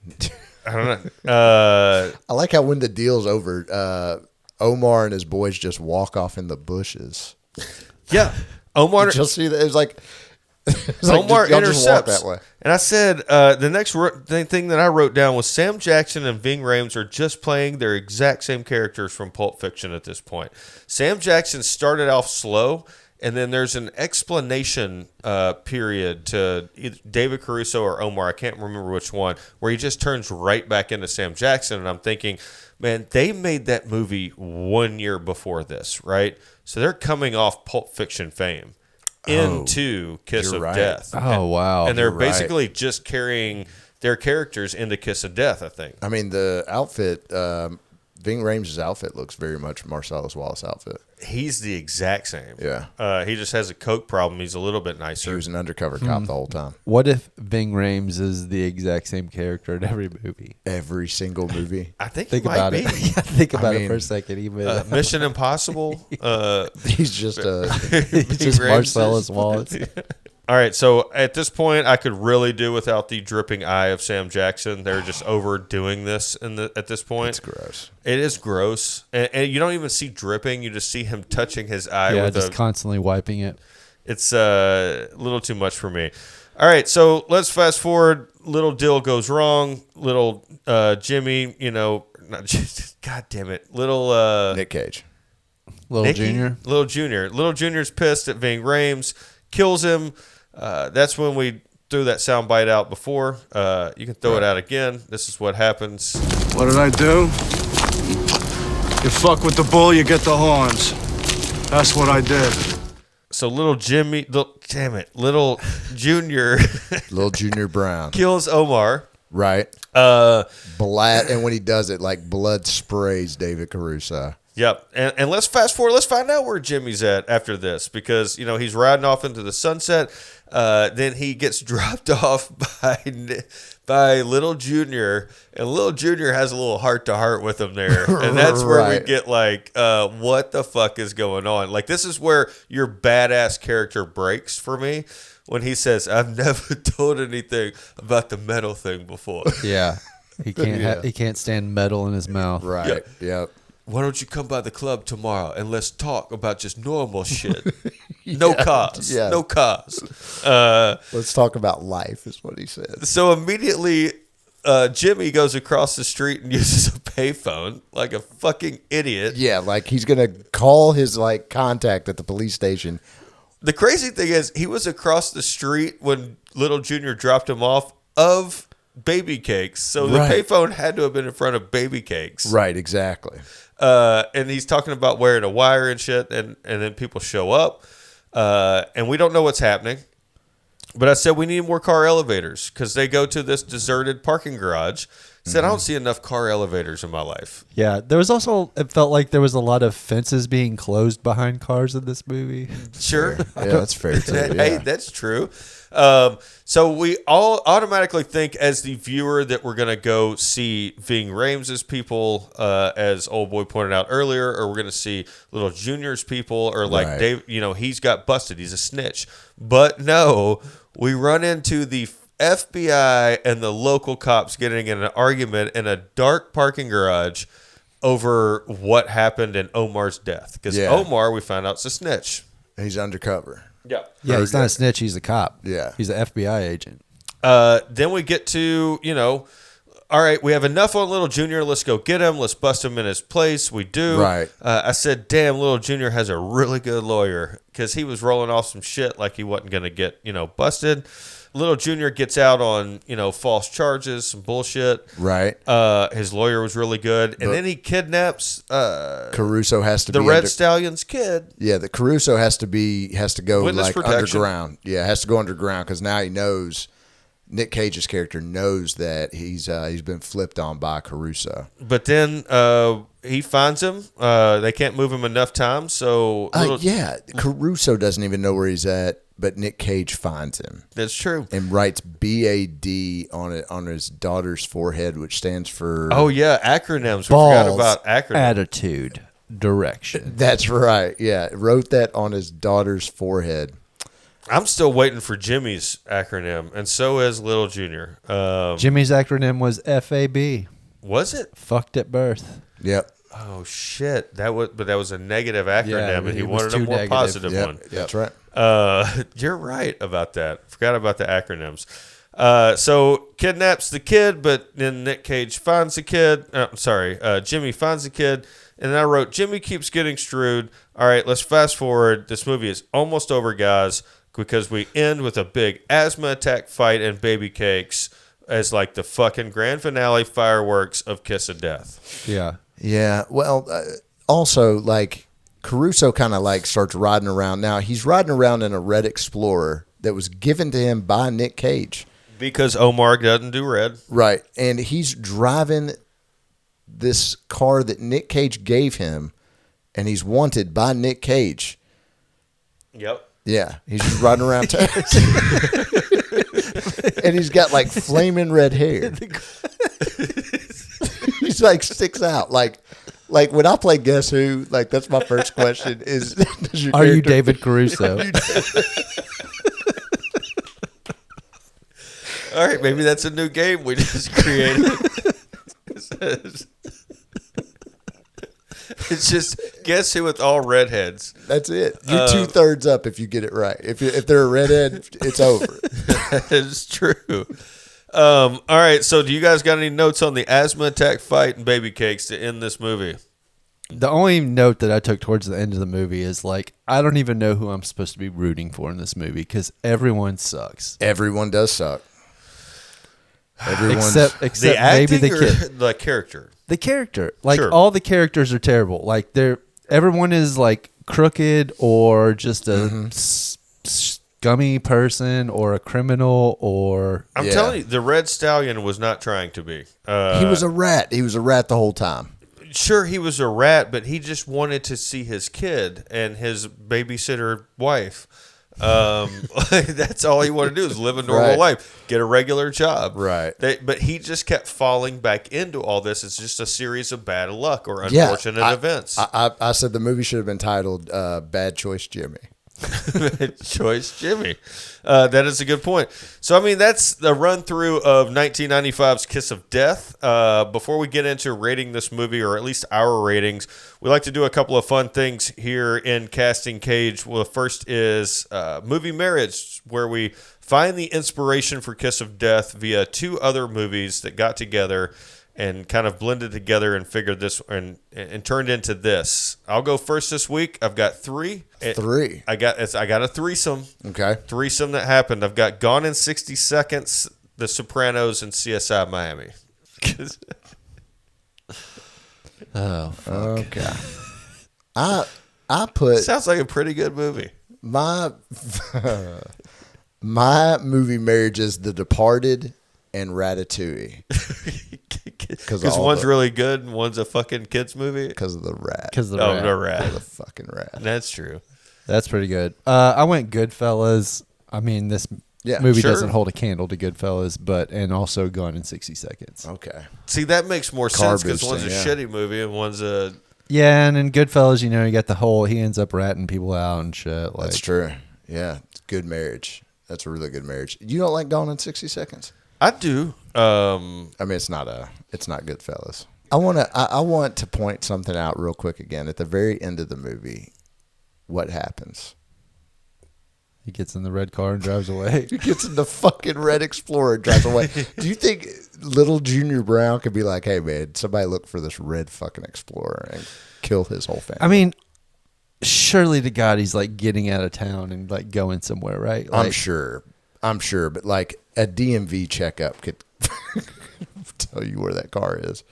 I don't know. I like how when the deal's over, Omar and his boys just walk off in the bushes. Yeah. Omar, Did you see that? It was like, it's like Omar y'all just walk intercepts. that way. And I said, the next thing that I wrote down was Sam Jackson and Ving Rhames are just playing their exact same characters from Pulp Fiction at this point. Sam Jackson started off slow, and then there's an explanation period to either David Caruso or Omar, I can't remember which one, where he just turns right back into Sam Jackson. And I'm thinking, man, they made that movie 1 year before this, right? So they're coming off Pulp Fiction fame into Kiss you're of right. Death. Oh, wow. And they're You're right. basically just carrying their characters into Kiss of Death, I think. I mean, the outfit, Ving Rhames' outfit looks very much Marsellus Wallace outfit. He's the exact same. Yeah. He just has a coke problem. He's a little bit nicer. He was an undercover cop the whole time. What if Ving Rhames is the exact same character in every movie? Every single movie. I think Think he might about be. it. Think about it mean, for a second. Even Mission Impossible. He's just he's just Rhames Marsellus is- Wallace. All right, so at this point, I could really do without the dripping eye of Sam Jackson. They're just overdoing this at this point. it's gross. It is gross, and you don't even see dripping. You just see him touching his eye Yeah, with just a. constantly wiping it. It's a little too much for me. All right, so let's fast forward. Little deal goes wrong. Little Jimmy, God damn it, little Nic Cage. Little Nicky? Junior. Little Junior. Little Junior's pissed at Ving Rhames, kills him. That's when we threw that sound bite out before. You can throw it out again. This is what happens. What did I do? You fuck with the bull, you get the horns. That's what I did. So little little Junior Little Junior Brown. kills Omar. Right. Uh, And when he does it, like blood sprays David Caruso. Yep. And let's fast forward. Let's find out where Jimmy's at after this because, he's riding off into the sunset. Then he gets dropped off by Little Junior, and Little Junior has a little heart-to-heart with him there. And that's where we Right. get what the fuck is going on? Like, this is where your badass character breaks for me when he says, I've never told anything about the metal thing before. Yeah, he can't. He can't stand metal in his mouth. Right. Yep. Why don't you come by the club tomorrow and let's talk about just normal shit? No cars. yeah. No cars. Let's talk about life, is what he said. So immediately, Jimmy goes across the street and uses a payphone like a fucking idiot. Yeah, like he's gonna call his contact at the police station. The crazy thing is, he was across the street when Little Junior dropped him off of Baby Cakes. So the Right. payphone had to have been in front of Baby Cakes. Right, exactly. And he's talking about wearing a wire and shit, and then people show up, and we don't know what's happening. But I said we need more car elevators because they go to this deserted parking garage. I said I don't see enough car elevators in my life. Yeah, there was also. It felt like there was a lot of fences being closed behind cars in this movie. Sure, Yeah, that's fair too. hey, Yeah. that's true. So we all automatically think as the viewer that we're going to go see Ving Rhames' people, as old boy pointed out earlier, or we're going to see Little Junior's people, or like Right. Dave, he's got busted. He's a snitch. But no, we run into the FBI and the local cops getting in an argument in a dark parking garage over what happened in Omar's death. Because Yeah. Omar, we found out, is a snitch. He's undercover. Yeah. Yeah, he's not a snitch. He's a cop. Yeah. he's an FBI agent. Then we get to, all right, we have enough on Little Junior. Let's go get him. Let's bust him in his place. We do. Right. I said, damn, Little Junior has a really good lawyer because he was rolling off some shit like he wasn't going to get, busted. Little Junior gets out on, false charges, some bullshit. Right. His lawyer was really good. And then he kidnaps Caruso has to the be Red under- Stallion's kid. Yeah, the Caruso has to go Witness protection. underground. Yeah, has to go underground because now he knows. Nick Cage's character knows that he's been flipped on by Caruso. But then he finds him. They can't move him enough time. So Yeah, Caruso doesn't even know where he's at, but Nick Cage finds him that's true. and writes BAD on his daughter's forehead, which stands for. Oh yeah, acronyms. We forgot Balls. about acronyms. Attitude, direction. That's right. Yeah, wrote that on his daughter's forehead. I'm still waiting for Jimmy's acronym, and so is Little Junior. Jimmy's acronym was FAB. Was it? Fucked at birth. Yep. Oh shit! That was a negative acronym, Yeah, and he it was wanted a too more negative. positive Yep, one. that's right. You're right about that. Forgot about the acronyms. So kidnaps the kid, but then Nic Cage finds the kid. Jimmy finds the kid, and then I wrote Jimmy keeps getting screwed. All right, let's fast forward. This movie is almost over, guys, because we end with a big asthma attack fight and baby cakes as like the fucking grand finale fireworks of Kiss of Death. Yeah. Yeah. Well, also like Caruso kind of like starts riding around. Now he's riding around in a red Explorer that was given to him by Nic Cage. Because Omar doesn't do red. Right. And he's driving this car that Nic Cage gave him, and he's wanted by Nic Cage. Yep. Yeah. He's just riding around town. And he's got like flaming red hair. He's like sticks out. Like when I play Guess Who, like that's my first question is does your Are you character- David Caruso? All right, maybe that's a new game we just created. It's just Guess Who with all redheads. That's it. You're 2/3 up if you get it right. If they're a redhead, it's over. That is true. All right, so do you guys got any notes on the asthma attack fight and baby cakes to end this movie? The only note that I took towards the end of the movie is like, I don't even know who I'm supposed to be rooting for in this movie because everyone sucks. Everyone does suck. Everyone's Except The acting maybe the or kid. the character? The character. Like Sure. all the characters are terrible. Like everyone is like crooked or just a scummy person or a criminal or I'm Yeah. telling you, the Red Stallion was not trying to be. he was a rat. He was a rat the whole time. Sure, he was a rat, but he just wanted to see his kid and his babysitter wife. That's all he wanted to do is live a normal Right. life, get a regular job. Right. But he just kept falling back into all this. It's just a series of bad luck or Yeah, unfortunate events. I said the movie should have been titled "Bad Choice, Jimmy." Choice Jimmy. That is a good point. So, I mean, that's the run through of 1995's Kiss of Death. Before we get into rating this movie, or at least our ratings, we like to do a couple of fun things here in Casting Cage. Well, the first is movie marriage, where we find the inspiration for Kiss of Death via two other movies that got together and kind of blended together and figured this and turned into this. I'll go first this week. I've got three. Three. I got a threesome. Okay. Threesome that happened. I've got Gone in 60 Seconds, The Sopranos, and CSI Miami. oh fuck. Okay. I put Sounds like a pretty good movie. my my movie marriage is The Departed and Ratatouille Because all one's the- really good and one's a fucking kids movie. because of the rat. Because the Oh, rat. the rat. The fucking rat. That's true. That's pretty good. I went Goodfellas. I mean, this Yeah, movie sure. doesn't hold a candle to Goodfellas, and also Gone in 60 Seconds. Okay. See, that makes more Car sense because one's a boosting, yeah. shitty movie and one's a... Yeah, and in Goodfellas, you know, you got the whole he ends up ratting people out and shit. Like, That's true. Yeah. It's good marriage. That's a really good marriage. You don't like Gone in 60 Seconds? I do. I mean, it's not Goodfellas. I want to point something out real quick again. At the very end of the movie, what happens? He gets in the red car and drives away. He gets in the fucking red Explorer and drives away. Do you think little Junior Brown could be like, hey, man, somebody look for this red fucking Explorer and kill his whole family? I mean, surely to God, he's like getting out of town and like going somewhere, right? I'm Like, sure. But like a DMV checkup could tell you where that car is.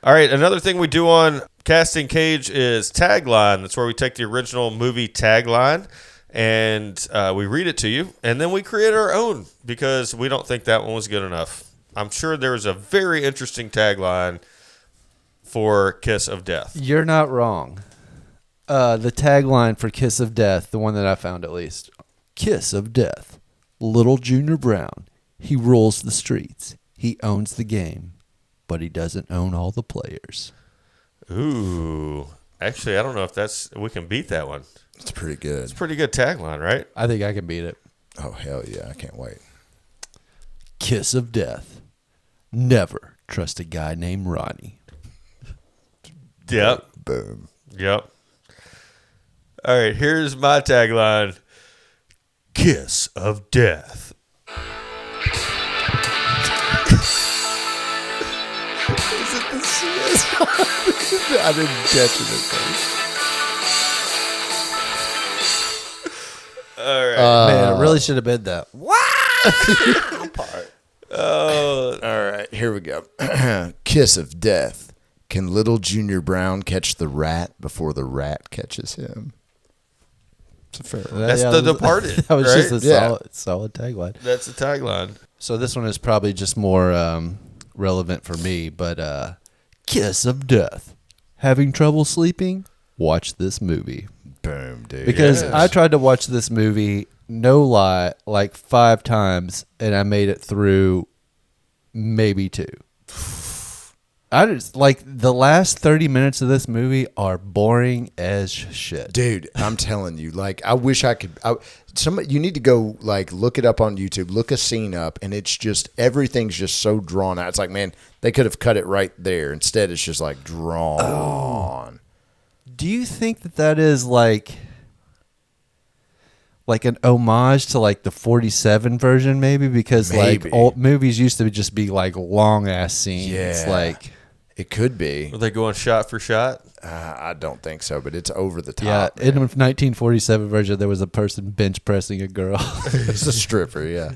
All right, another thing we do on Casting Cage is tagline. That's where we take the original movie tagline and we read it to you, and then we create our own because we don't think that one was good enough. I'm sure there's a very interesting tagline for Kiss of Death. You're not wrong. The tagline for Kiss of Death, the one that I found at least, Kiss of Death. Little Junior Brown. He rules the streets. He owns the game, but he doesn't own all the players. Ooh. Actually, I don't know if we can beat that one. It's pretty good. It's a pretty good tagline, right? I think I can beat it. Oh, hell yeah. I can't wait. Kiss of Death. Never trust a guy named Ronnie. Yep. Boom. Yep. All right, here's my tagline. Kiss of death. Is it the CS? I didn't catch it at first. All right. Man, it really should have been that. Oh, All right, here we go. Kiss of death. Can little Junior Brown catch the rat before the rat catches him? It's a fair one. That's The Departed, That was right? just a Yeah. solid tagline. that's the tagline. So this one is probably just more relevant for me, but Kiss of Death. Having trouble sleeping? Watch this movie. Boom, dude. Because Yes. I tried to watch this movie, no lie, like 5 times, and I made it through maybe 2. I just like the last 30 minutes of this movie are boring as shit. Dude, I'm telling you, like, I wish I could. You need to go, like, look it up on YouTube, look a scene up, and it's just, everything's just so drawn out. It's like, man, they could have cut it right there. Instead, it's just, like, drawn. Do you think that is like an homage to like the 47 version maybe? Because Maybe. like old movies used to just be like long ass scenes. Yeah. Like It could be. Are they going shot for shot? I don't think so, but it's over the yeah, top. in the 1947 version there was a person bench pressing a girl. It's a stripper, yeah.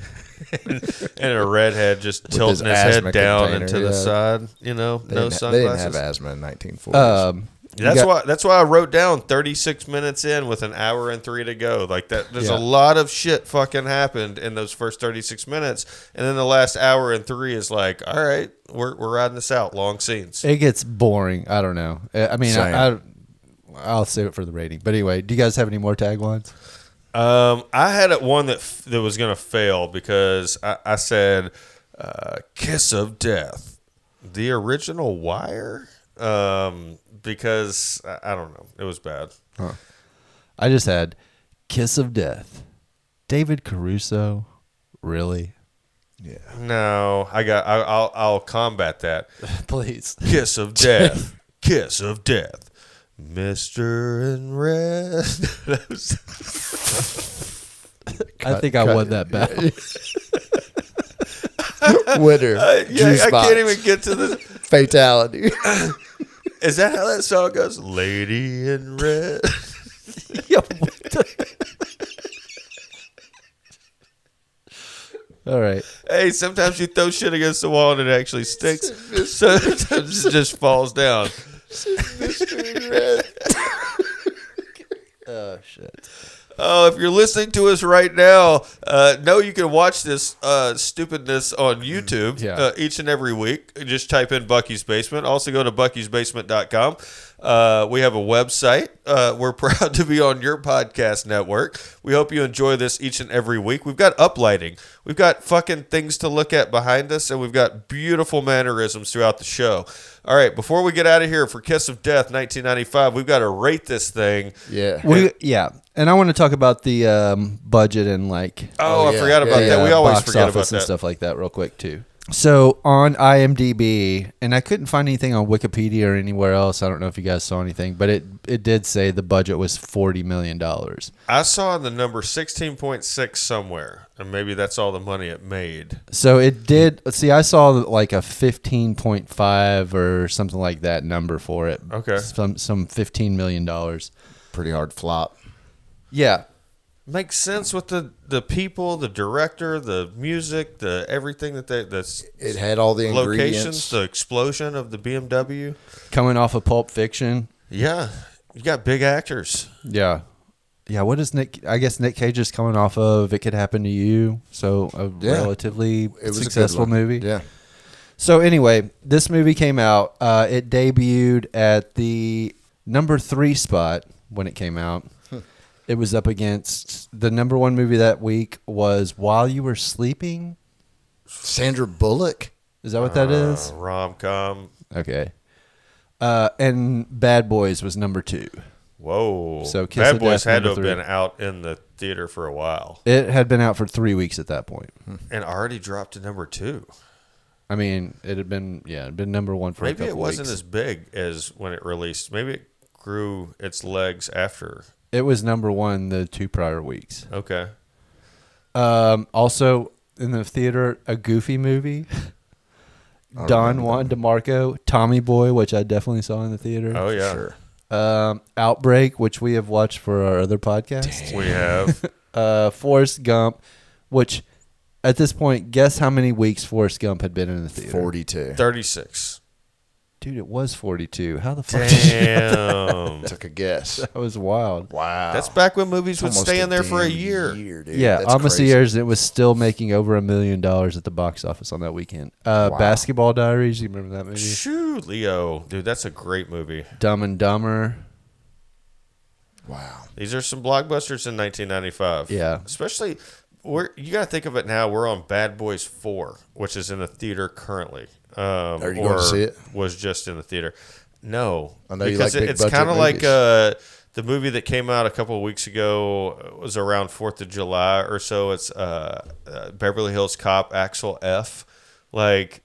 And a redhead just his tilting his asthma head down container, into yeah. the side, you know, They no didn't they didn't sunglasses. have asthma in 1940s. That's why I wrote down 36 minutes in with an hour and 3 to go. Like that, there's Yeah. a lot of shit fucking happened in those first 36 minutes, and then the last hour and 3 is like, all right, we're riding this out, long scenes. It gets boring. I don't know. I mean, Same. I'll save it for the rating. But anyway, do you guys have any more taglines? I had one that was gonna fail because I said, "Kiss of Death," the original Wire. Because I don't know, it was bad. I just had Kiss of Death. David Caruso, really? yeah. No, I'll combat that. Please. Kiss of Death, Kiss of Death, Mr. in Red. I think I won that battle. Winner. Juice I box. can't even get to this. Fatality. Is that how that song goes? Lady in Red. All right. Hey, sometimes you throw shit against the wall and it actually sticks. Sometimes it just falls down. Oh, shit. Oh, if you're listening to us right now, know you can watch this stupidness on YouTube each and every week. Just type in Bucky's Basement. Also go to buckysbasement.com. We have a website. We're proud to be on your podcast network. We hope you enjoy this each and every week. We've got uplighting. We've got fucking things to look at behind us, and we've got beautiful mannerisms throughout the show. All right, before we get out of here for Kiss of Death 1995, we've got to rate this thing. Yeah. And I want to talk about the budget and like Oh, yeah. I forgot about Yeah, that. yeah. We always box forget office about and that. stuff like that real quick too. So on IMDb, and I couldn't find anything on Wikipedia or anywhere else. I don't know if you guys saw anything, but it did say the budget was $40 million. I saw the number 16.6 somewhere, and maybe that's all the money it made. So it did. See, I saw like a 15.5 or something like that number for it. Okay. Some $15 million. Pretty hard flop. Yeah. Makes sense with the people, the director, the music, the everything that It had all the locations, ingredients. the explosion of the BMW. Coming off of Pulp Fiction. Yeah, you got big actors. Yeah. Yeah, what is I guess Nic Cage is coming off of It Could Happen to You. So a relatively It was successful a good one. movie. Yeah. So anyway, this movie came out. It debuted at the number 3 spot when it came out. It was up against the number 1 movie that week was While You Were Sleeping. Sandra Bullock. Is that what that is? Rom-com. Okay. And Bad Boys was number 2. Whoa. So Kiss Bad of Boys Death, had to number have 3. been out in the theater for a while It had been out for 3 weeks at that point. and already dropped to number 2. I mean, it'd been number one for a Maybe couple it wasn't weeks. as big as when it released. Maybe it grew its legs after. It was number one the 2 prior weeks. Okay. Also in the theater, a Goofy movie. Don Juan DeMarco, Tommy Boy, which I definitely saw in the theater. Oh, yeah. Sure. Outbreak, which we have watched for our other podcast. We have. Forrest Gump, which at this point, guess how many weeks Forrest Gump had been in the theater? 42. 36. Dude, it was 42. How the fuck did you Damn. Took a guess. That was wild. Wow. That's back when movies would Almost stay in there for a damn year. dude. Yeah, That's almost crazy. a year. It was still making over $1 million at the box office on that weekend. Basketball Diaries, you remember that movie? Shoo, Leo. Dude, that's a great movie. Dumb and Dumber. Wow. These are some blockbusters in 1995. Yeah. Especially, you got to think of it now. We're on Bad Boys 4, which is in the theater currently. Are you going to see it? Was just in the theater. No. I know you because like big it's budget kind of like movies. the movie that came out a couple of weeks ago was around 4th of July or so. It's Beverly Hills Cop Axel F. Like,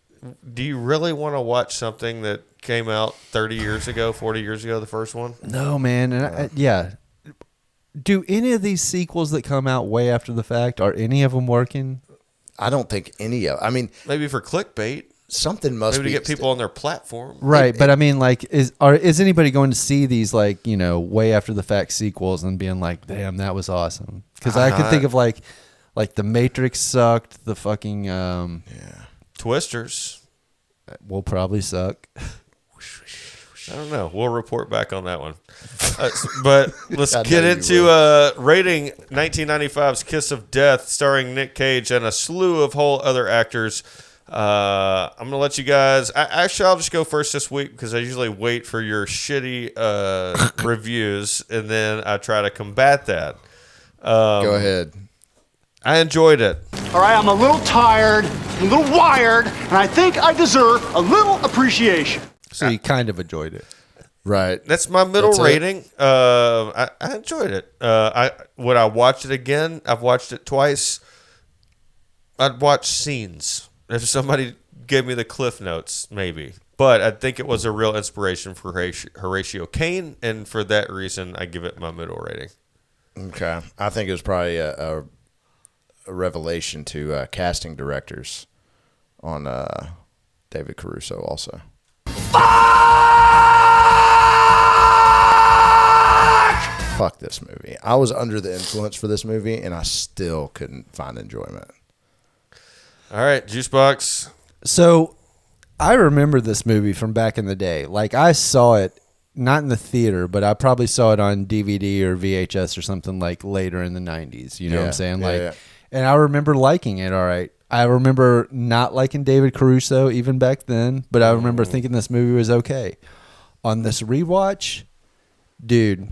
do you really want to watch something that came out 30 years ago, 40 years ago, the first one? No, man. And yeah. Do any of these sequels that come out way after the fact, are any of them working? I don't think any of. I mean, Maybe for clickbait. something must Maybe be to get people on their platform. Right, but I mean, like, is anybody going to see these, like, you know, way after the fact sequels and being like, damn, that was awesome? Because I could think of like The Matrix sucked. The fucking Twisters. will probably suck. I don't know. We'll report back on that one. But let's I know get you into rating 1995's Kiss of Death, starring Nic Cage and a slew of whole other actors. I'm going to let you guys... Actually, I'll just go first this week because I usually wait for your shitty reviews, and then I try to combat that. Go ahead. I enjoyed it. All right, I'm a little tired, I'm a little wired, and I think I deserve a little appreciation. So you kind of enjoyed it. Right. That's my middle That's it. rating. I enjoyed it. Would I watch it again? I've watched it twice. I'd watch scenes. If somebody gave me the Cliff Notes, maybe. But I think it was a real inspiration for Horatio Caine, and for that reason, I give it my middle rating. Okay. I think it was probably a revelation to casting directors on David Caruso also. Fuck this movie. I was under the influence for this movie, and I still couldn't find enjoyment. All right, Juicebox. So I remember this movie from back in the day. Like, I saw it not in the theater, but I probably saw it on DVD or VHS or something like later in the 90s. You know what I'm saying? Like, and I remember liking it. All right. I remember not liking David Caruso even back then, but I remember thinking this movie was okay. On this rewatch, dude,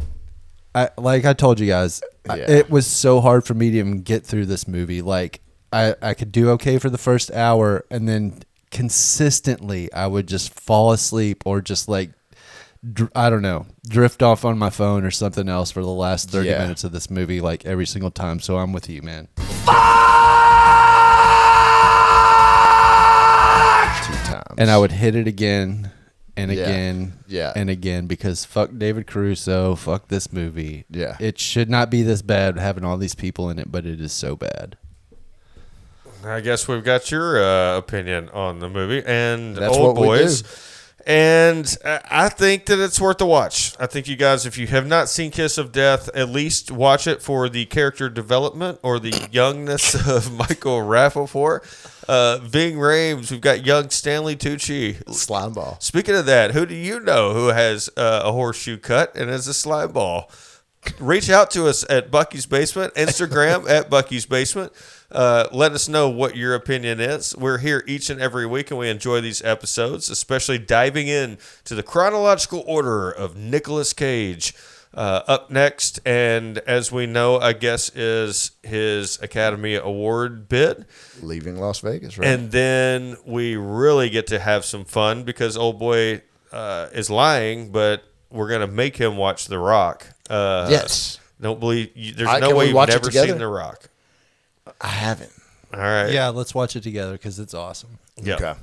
like I told you guys, it was so hard for me to even get through this movie. Like, I could do okay for the first hour, and then consistently I would just fall asleep or just like, I don't know, drift off on my phone or something else for the last 30 minutes of this movie, like every single time. So I'm with you, man. 2 times. And I would hit it again and again Yeah. and again because fuck David Caruso, fuck this movie. Yeah. It should not be this bad having all these people in it, but it is so bad. I guess we've got your opinion on the movie and That's Old what we Boys. do. And I think that it's worth a watch. I think you guys, if you have not seen Kiss of Death, at least watch it for the character development or the youngness of Michael Rapaport. Ving Rhames, we've got young Stanley Tucci. Slime ball. Speaking of that, who do you know who has a horseshoe cut and is a slime ball? Reach out to us at Bucky's Basement, Instagram at Bucky's Basement. Let us know what your opinion is. We're here each and every week, and we enjoy these episodes, especially diving in to the chronological order of Nicolas Cage. Up next, and as we know, I guess, is his Academy Award bid. Leaving Las Vegas, right? And then we really get to have some fun because old boy is lying, but we're going to make him watch The Rock. Yes. Don't believe there's Can no way we you've watch it never together? seen The Rock. I haven't. All right. Yeah, let's watch it together because it's awesome. Yeah. Okay.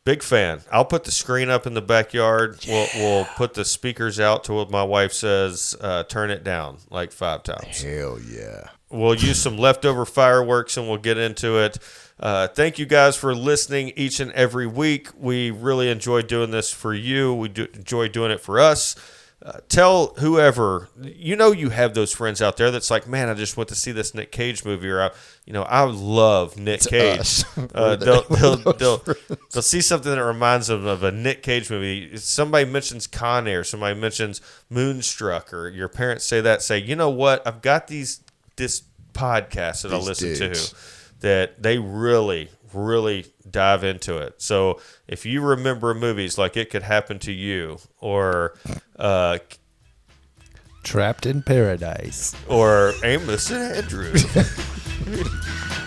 Big fan. I'll put the screen up in the backyard. We'll put the speakers out to what my wife says, turn it down like 5 times. Hell yeah. We'll use some leftover fireworks and we'll get into it. Thank you guys for listening each and every week. We really enjoy doing this for you. We enjoy doing it for us. Tell whoever, you have those friends out there that's like, man, I just went to see this Nic Cage movie, or I love Nic Cage. They'll see something that reminds them of a Nic Cage movie. Somebody mentions Con Air, somebody mentions Moonstruck, or your parents say, you know what? I've got this podcast that I listen to that they really, really dive into it. So if you remember movies like It Could Happen to You, or Trapped in Paradise, or Amos and Andrew,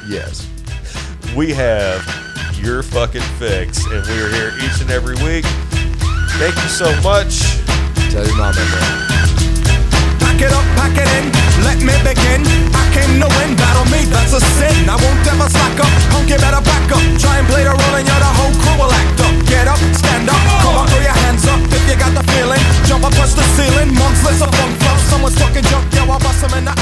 Yes. we have your fucking fix, and we are here each and every week. Thank you so much. Tell your mama that. Pack it up, pack it in, let me begin. I came to win, battle me, that's a sin. I won't ever slack up, punk, you better back up. Try and play the role and you're the whole crew will act up. Get up, stand up, come on, throw your hands up if you got the feeling. Jump up, touch the ceiling, monks, let's a funk club. Someone's talking junk, yo, I'll bust them in the